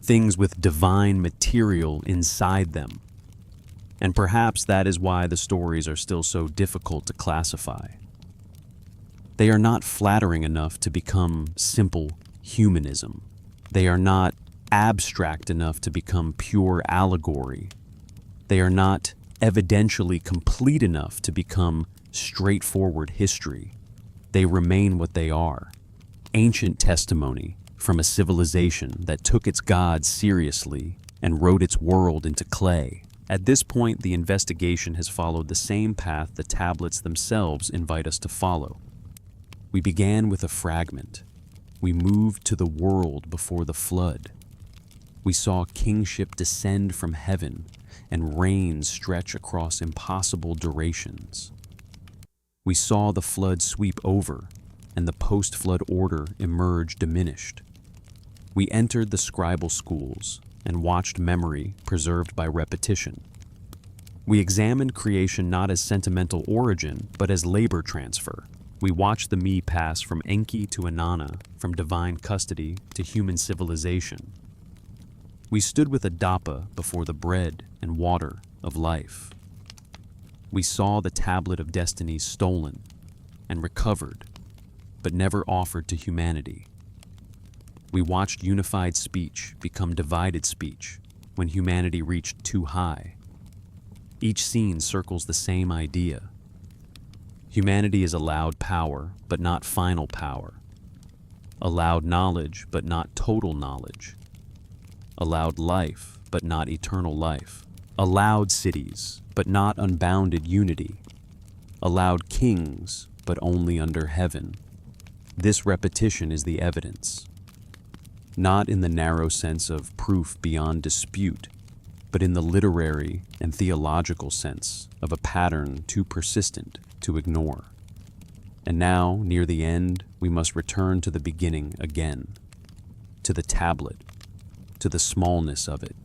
things with divine material inside them. And perhaps that is why the stories are still so difficult to classify. They are not flattering enough to become simple humanism. They are not abstract enough to become pure allegory. They are not evidentially complete enough to become straightforward history. They remain what they are: ancient testimony from a civilization that took its gods seriously and wrote its world into clay. At this point, the investigation has followed the same path the tablets themselves invite us to follow. We began with a fragment. We moved to the world before the flood. We saw kingship descend from heaven and reigns stretch across impossible durations. We saw the flood sweep over and the post-flood order emerge diminished. We entered the scribal schools and watched memory preserved by repetition. We examined creation not as sentimental origin, but as labor transfer. We watched the me pass from Enki to Inanna, from divine custody to human civilization. We stood with Adapa before the bread and water of life. We saw the tablet of destiny stolen and recovered, but never offered to humanity. We watched unified speech become divided speech when humanity reached too high. Each scene circles the same idea. Humanity is allowed power, but not final power. Allowed knowledge, but not total knowledge. Allowed life, but not eternal life. Allowed cities, but not unbounded unity. Allowed kings, but only under heaven. This repetition is the evidence. Not in the narrow sense of proof beyond dispute, but in the literary and theological sense of a pattern too persistent to ignore. And now, near the end, we must return to the beginning again, to the tablet, to the smallness of it,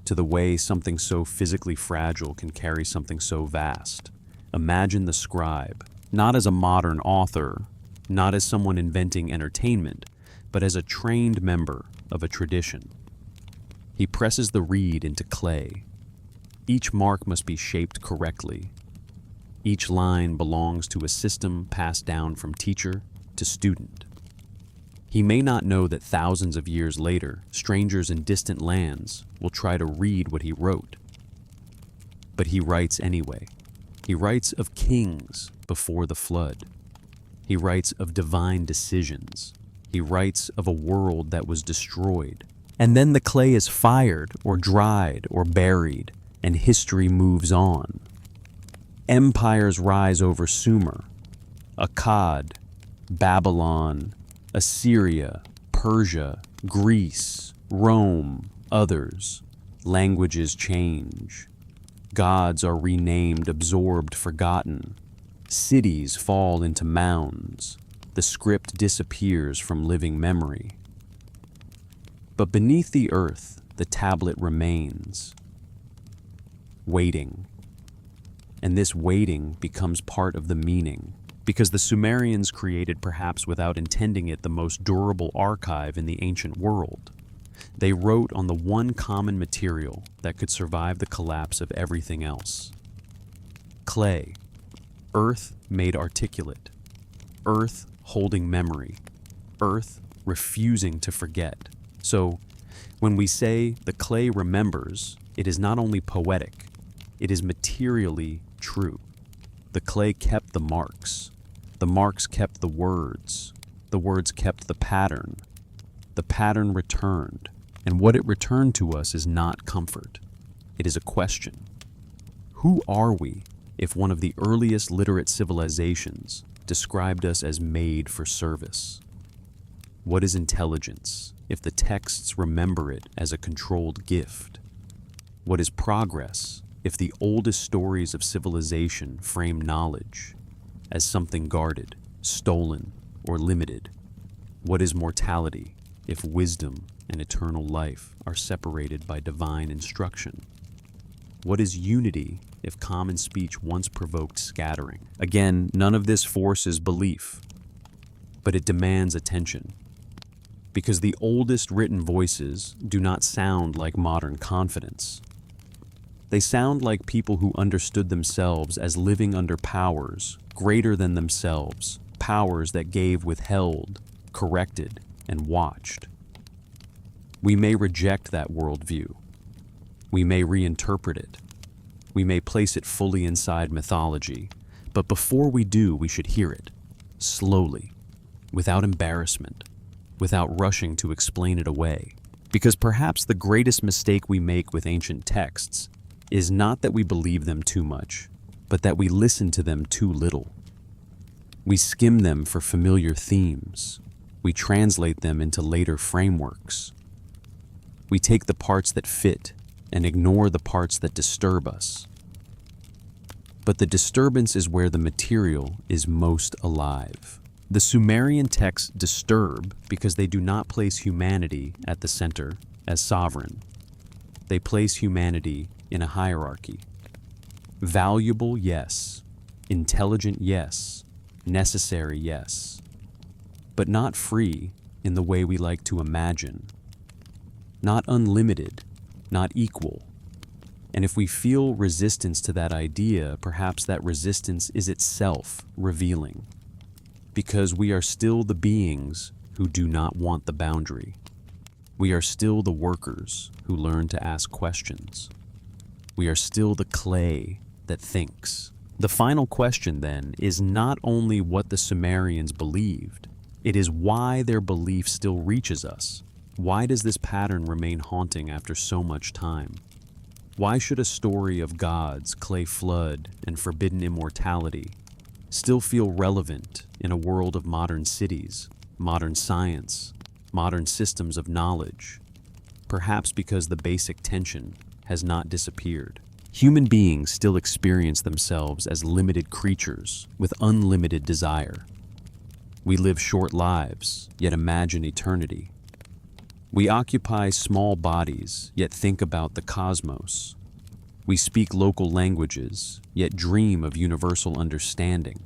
to the way something so physically fragile can carry something so vast. Imagine the scribe, not as a modern author, not as someone inventing entertainment, but as a trained member of a tradition. He presses the reed into clay. Each mark must be shaped correctly. Each line belongs to a system passed down from teacher to student. He may not know that thousands of years later, strangers in distant lands will try to read what he wrote. But he writes anyway. He writes of kings before the flood. He writes of divine decisions. He writes of a world that was destroyed. And then the clay is fired or dried or buried, and history moves on. Empires rise over Sumer, Akkad, Babylon, Assyria, Persia, Greece, Rome, others. Languages change. Gods are renamed, absorbed, forgotten. Cities fall into mounds. The script disappears from living memory. But beneath the earth, the tablet remains, waiting. And this waiting becomes part of the meaning, because the Sumerians created, perhaps without intending it, the most durable archive in the ancient world. They wrote on the one common material that could survive the collapse of everything else. Clay, earth made articulate, earth holding memory, earth refusing to forget. So, when we say the clay remembers, it is not only poetic, it is materially true. The clay kept the marks kept the words kept the pattern returned, and what it returned to us is not comfort. It is a question. Who are we if one of the earliest literate civilizations described us as made for service? What is intelligence if the texts remember it as a controlled gift? What is progress if the oldest stories of civilization frame knowledge as something guarded, stolen, or limited? What is mortality if wisdom and eternal life are separated by divine instruction? What is unity if common speech once provoked scattering? Again, none of this forces belief, but it demands attention. Because the oldest written voices do not sound like modern confidence. They sound like people who understood themselves as living under powers greater than themselves, powers that gave, withheld, corrected, and watched. We may reject that worldview. We may reinterpret it. We may place it fully inside mythology, but before we do, we should hear it, slowly, without embarrassment, without rushing to explain it away. Because perhaps the greatest mistake we make with ancient texts is not that we believe them too much, but that we listen to them too little. We skim them for familiar themes. We translate them into later frameworks. We take the parts that fit and ignore the parts that disturb us. But the disturbance is where the material is most alive. The Sumerian texts disturb because they do not place humanity at the center as sovereign. They place humanity in a hierarchy. Valuable, yes. Intelligent, yes. Necessary, yes. But not free in the way we like to imagine. Not unlimited, not equal. And if we feel resistance to that idea, perhaps that resistance is itself revealing. Because we are still the beings who do not want the boundary. We are still the workers who learn to ask questions. We are still the clay that thinks. The final question, then, is not only what the Sumerians believed, it is why their belief still reaches us. Why does this pattern remain haunting after so much time? Why should a story of gods, clay flood, and forbidden immortality still feel relevant in a world of modern cities, modern science, modern systems of knowledge? Perhaps because the basic tension has not disappeared. Human beings still experience themselves as limited creatures with unlimited desire. We live short lives, yet imagine eternity. We occupy small bodies, yet think about the cosmos. We speak local languages, yet dream of universal understanding.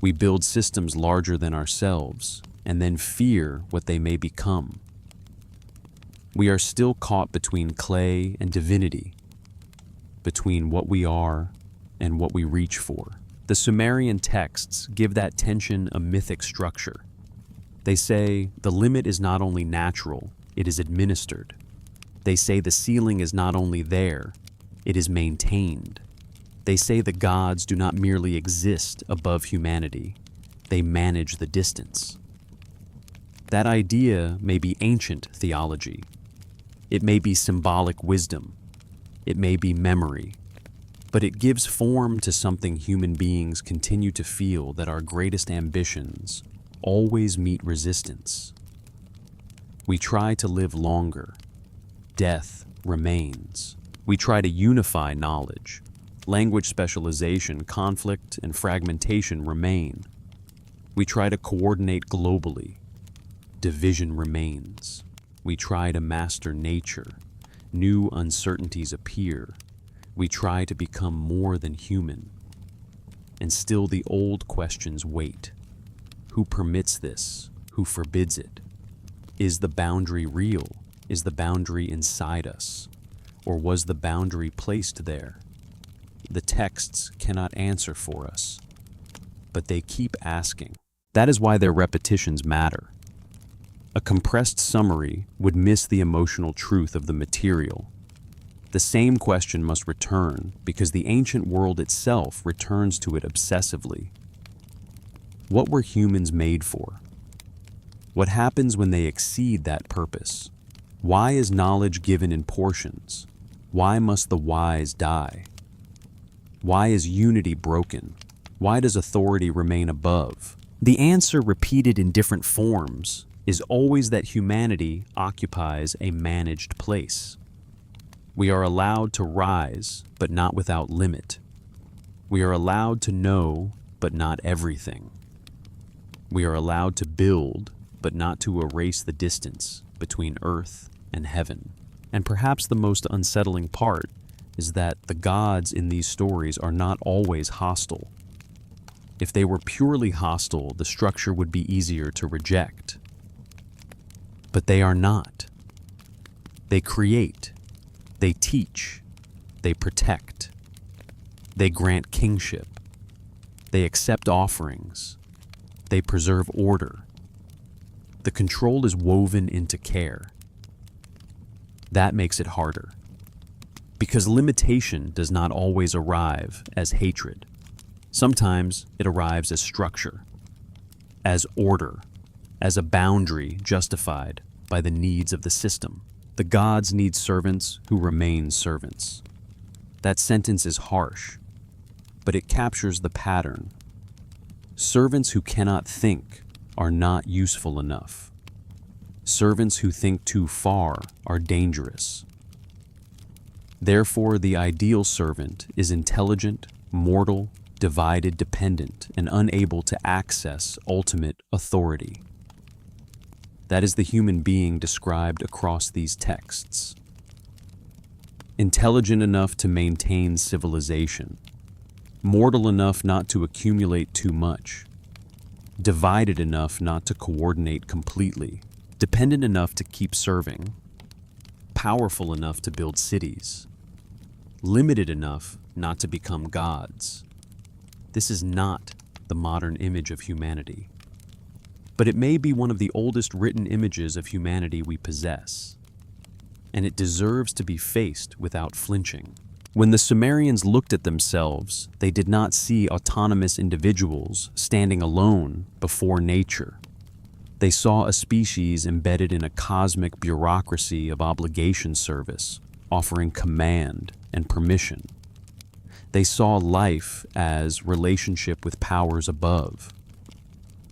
We build systems larger than ourselves, and then fear what they may become. We are still caught between clay and divinity, between what we are and what we reach for. The Sumerian texts give that tension a mythic structure. They say the limit is not only natural, it is administered. They say the ceiling is not only there, it is maintained. They say the gods do not merely exist above humanity, they manage the distance. That idea may be ancient theology. It may be symbolic wisdom. It may be memory. But it gives form to something human beings continue to feel, that our greatest ambitions always meet resistance. We try to live longer. Death remains. We try to unify knowledge. Language specialization, conflict, and fragmentation remain. We try to coordinate globally. Division remains. We try to master nature. New uncertainties appear. We try to become more than human. And still the old questions wait. Who permits this? Who forbids it? Is the boundary real? Is the boundary inside us? Or was the boundary placed there? The texts cannot answer for us, but they keep asking. That is why their repetitions matter. A compressed summary would miss the emotional truth of the material. The same question must return because the ancient world itself returns to it obsessively. What were humans made for? What happens when they exceed that purpose? Why is knowledge given in portions? Why must the wise die? Why is unity broken? Why does authority remain above? The answer, repeated in different forms, is always that humanity occupies a managed place. We are allowed to rise, but not without limit. We are allowed to know, but not everything. We are allowed to build, but not to erase the distance between earth and heaven. And perhaps the most unsettling part is that the gods in these stories are not always hostile. If they were purely hostile, the structure would be easier to reject. But they are not. They create, they teach, they protect, they grant kingship, they accept offerings, they preserve order. The control is woven into care. That makes it harder. Because limitation does not always arrive as hatred. Sometimes it arrives as structure, as order, as a boundary justified by the needs of the system. The gods need servants who remain servants. That sentence is harsh, but it captures the pattern. Servants who cannot think are not useful enough. Servants who think too far are dangerous. Therefore, the ideal servant is intelligent, mortal, divided, dependent, and unable to access ultimate authority. That is the human being described across these texts. intelligent enough to maintain civilization, mortal enough not to accumulate too much, divided enough not to coordinate completely, dependent enough to keep serving, powerful enough to build cities, limited enough not to become gods. This is not the modern image of humanity, but it may be one of the oldest written images of humanity we possess, and it deserves to be faced without flinching. When the Sumerians looked at themselves, they did not see autonomous individuals standing alone before nature. They saw a species embedded in a cosmic bureaucracy of obligation service, offering command and permission. They saw life as relationship with powers above.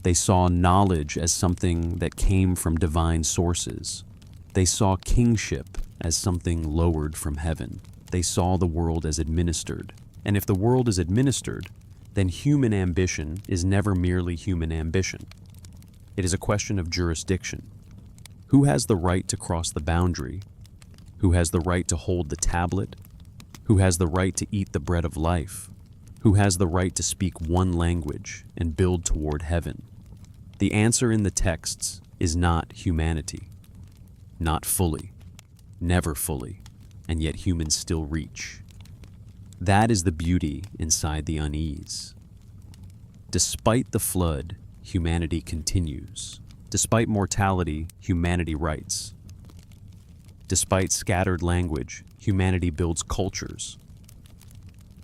They saw knowledge as something that came from divine sources. They saw kingship as something lowered from heaven. They saw the world as administered. And if the world is administered, then human ambition is never merely human ambition. It is a question of jurisdiction. Who has the right to cross the boundary? Who has the right to hold the tablet? Who has the right to eat the bread of life? Who has the right to speak one language and build toward heaven? The answer in the texts is not humanity. Not fully. Never fully. And yet humans still reach. That is the beauty inside the unease. Despite the flood, humanity continues. Despite mortality, humanity writes. Despite scattered language, humanity builds cultures.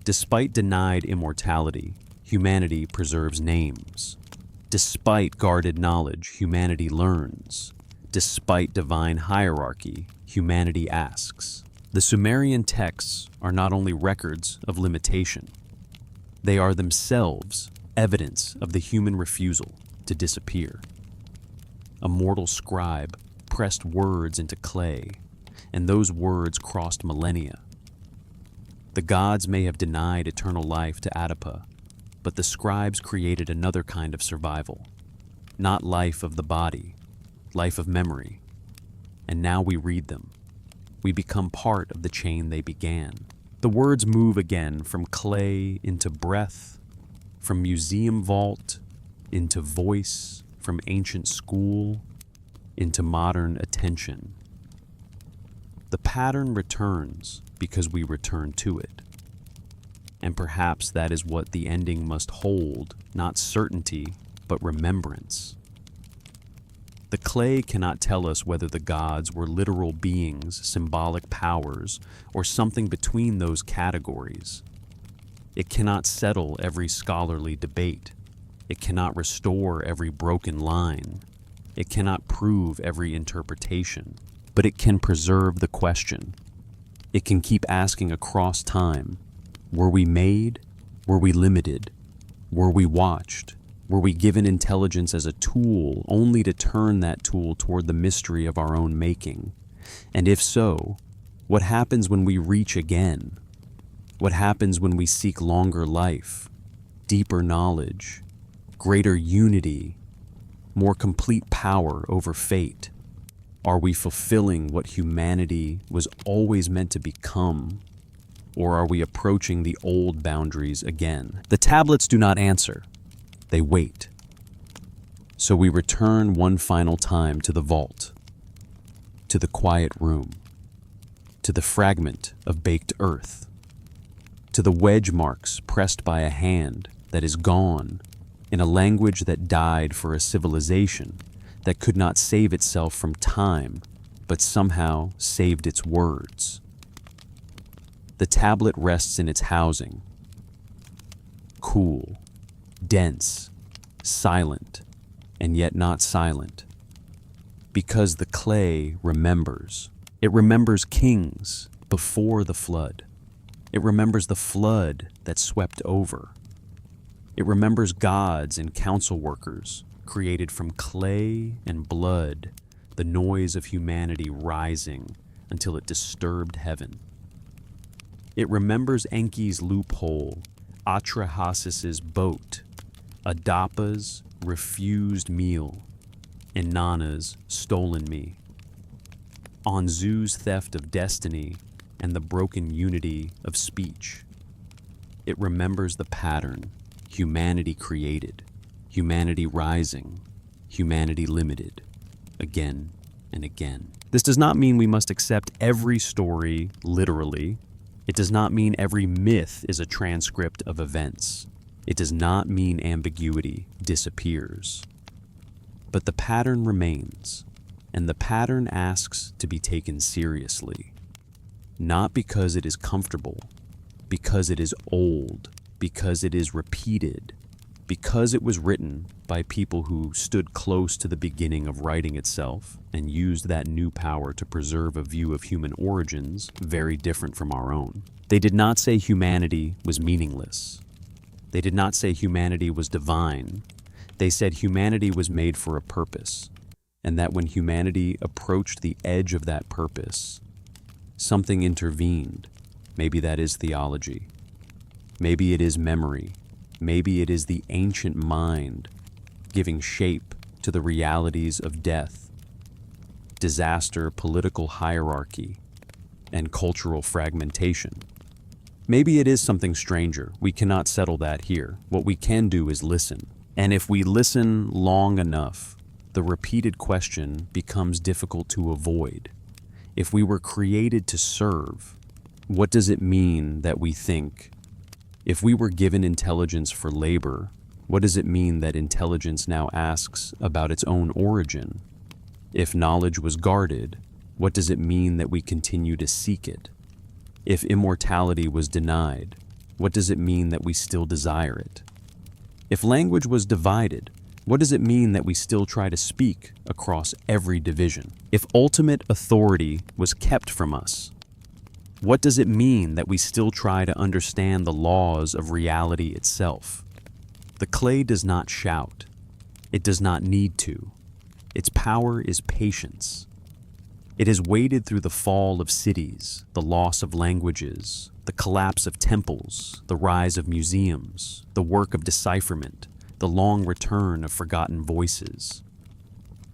Despite denied immortality, humanity preserves names. Despite guarded knowledge, humanity learns. Despite divine hierarchy, humanity asks. The Sumerian texts are not only records of limitation, they are themselves evidence of the human refusal to disappear. A mortal scribe pressed words into clay, and those words crossed millennia. The gods may have denied eternal life to Adapa, but the scribes created another kind of survival, not life of the body, life of memory. And now we read them. We become part of the chain they began. The words move again from clay into breath, from museum vault into voice, from ancient school into modern attention. The pattern returns because we return to it. And perhaps that is what the ending must hold, not certainty, but remembrance. The clay cannot tell us whether the gods were literal beings, symbolic powers, or something between those categories. It cannot settle every scholarly debate. It cannot restore every broken line. It cannot prove every interpretation. But it can preserve the question. It can keep asking across time, were we made? Were we limited? Were we watched? Were we given intelligence as a tool only to turn that tool toward the mystery of our own making? And if so, what happens when we reach again? What happens when we seek longer life, deeper knowledge, greater unity, more complete power over fate? Are we fulfilling what humanity was always meant to become? Or are we approaching the old boundaries again? The tablets do not answer. They wait. So we return one final time to the vault, to the quiet room, to the fragment of baked earth, to the wedge marks pressed by a hand that is gone in a language that died for a civilization that could not save itself from time, but somehow saved its words. The tablet rests in its housing, cool, dense, silent, and yet not silent. Because the clay remembers. It remembers kings before the flood. It remembers the flood that swept over. It remembers gods and council workers created from clay and blood, the noise of humanity rising until it disturbed heaven. It remembers Enki's loophole, Atrahasis's boat, Adapa's refused meal, and Nana's stolen me. Anzu's theft of destiny, and the broken unity of speech. It remembers the pattern humanity created, humanity rising, humanity limited, again and again. This does not mean we must accept every story literally. It does not mean every myth is a transcript of events. It does not mean ambiguity disappears. But the pattern remains, and the pattern asks to be taken seriously. Not because it is comfortable, because it is old, because it is repeated, because it was written by people who stood close to the beginning of writing itself and used that new power to preserve a view of human origins very different from our own. They did not say humanity was meaningless. They did not say humanity was divine. They said humanity was made for a purpose, and that when humanity approached the edge of that purpose, something intervened. Maybe that is theology. Maybe it is memory. Maybe it is the ancient mind giving shape to the realities of death, disaster, political hierarchy, and cultural fragmentation. Maybe it is something stranger. We cannot settle that here. What we can do is listen. And if we listen long enough, the repeated question becomes difficult to avoid. If we were created to serve, what does it mean that we think? If we were given intelligence for labor, what does it mean that intelligence now asks about its own origin? If knowledge was guarded, what does it mean that we continue to seek it? If immortality was denied, what does it mean that we still desire it? If language was divided, what does it mean that we still try to speak across every division? If ultimate authority was kept from us, what does it mean that we still try to understand the laws of reality itself? The clay does not shout. It does not need to. Its power is patience. It has waded through the fall of cities, the loss of languages, the collapse of temples, the rise of museums, the work of decipherment, the long return of forgotten voices.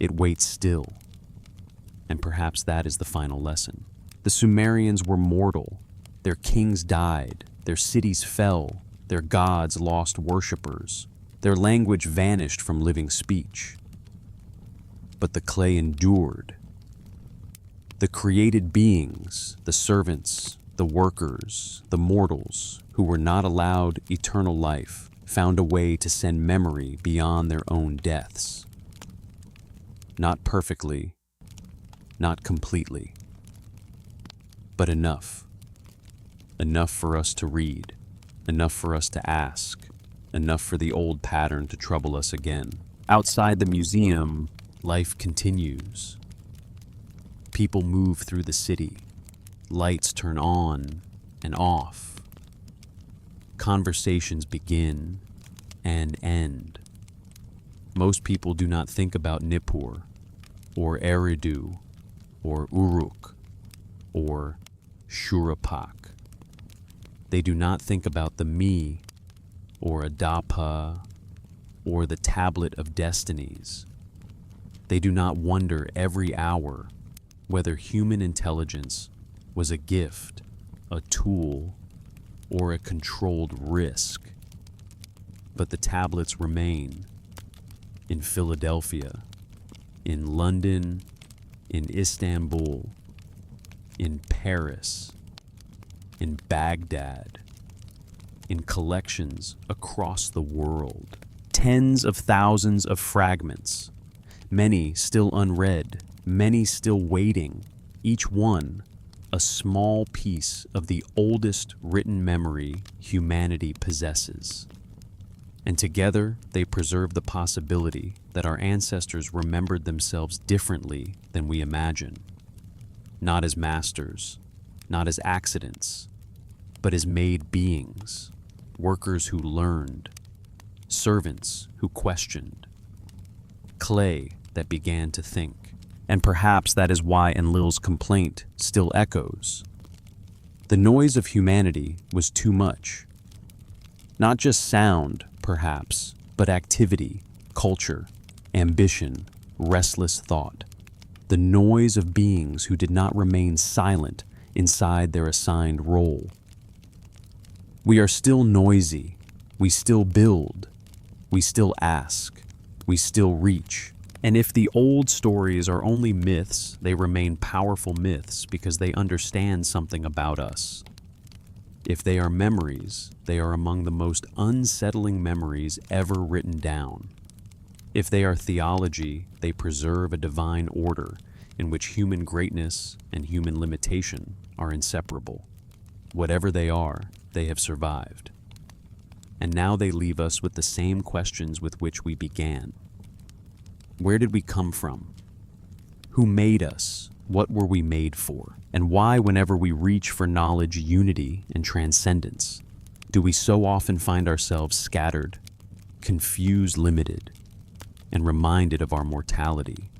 It waits still. And perhaps that is the final lesson. The Sumerians were mortal. Their kings died. Their cities fell. Their gods lost worshippers. Their language vanished from living speech. But the clay endured. The created beings, the servants, the workers, the mortals, who were not allowed eternal life, found a way to send memory beyond their own deaths. Not perfectly, not completely, but enough. Enough for us to read, enough for us to ask, enough for the old pattern to trouble us again. Outside the museum, life continues. People move through the city. Lights turn on and off. Conversations begin and end. Most people do not think about Nippur, or Eridu, or Uruk, or Shurapak. They do not think about the me, or Adapa, or the Tablet of Destinies. They do not wonder every hour whether human intelligence was a gift, a tool, or a controlled risk. But the tablets remain in Philadelphia, in London, in Istanbul, in Paris, in Baghdad, in collections across the world. Tens of thousands of fragments, many still unread, many still waiting, each one a small piece of the oldest written memory humanity possesses. And together they preserve the possibility that our ancestors remembered themselves differently than we imagine. Not as masters, not as accidents, but as made beings, workers who learned, servants who questioned, clay that began to think. And perhaps that is why Enlil's complaint still echoes. The noise of humanity was too much. Not just sound, perhaps, but activity, culture, ambition, restless thought. The noise of beings who did not remain silent inside their assigned role. We are still noisy, we still build, we still ask, we still reach. And if the old stories are only myths, they remain powerful myths because they understand something about us. If they are memories, they are among the most unsettling memories ever written down. If they are theology, they preserve a divine order in which human greatness and human limitation are inseparable. Whatever they are, they have survived. And now they leave us with the same questions with which we began. Where did we come from? Who made us? What were we made for? And why, whenever we reach for knowledge, unity, and transcendence, do we so often find ourselves scattered, confused, limited, and reminded of our mortality?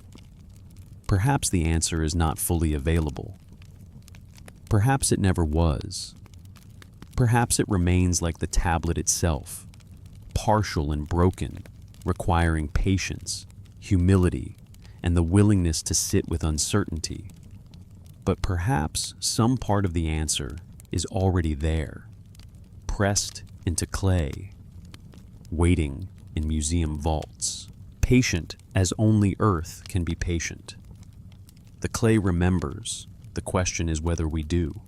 Perhaps the answer is not fully available. Perhaps it never was. Perhaps it remains like the tablet itself, partial and broken, requiring patience, humility, and the willingness to sit with uncertainty. But perhaps some part of the answer is already there, pressed into clay, waiting in museum vaults, patient as only Earth can be patient. The clay remembers. The question is whether we do.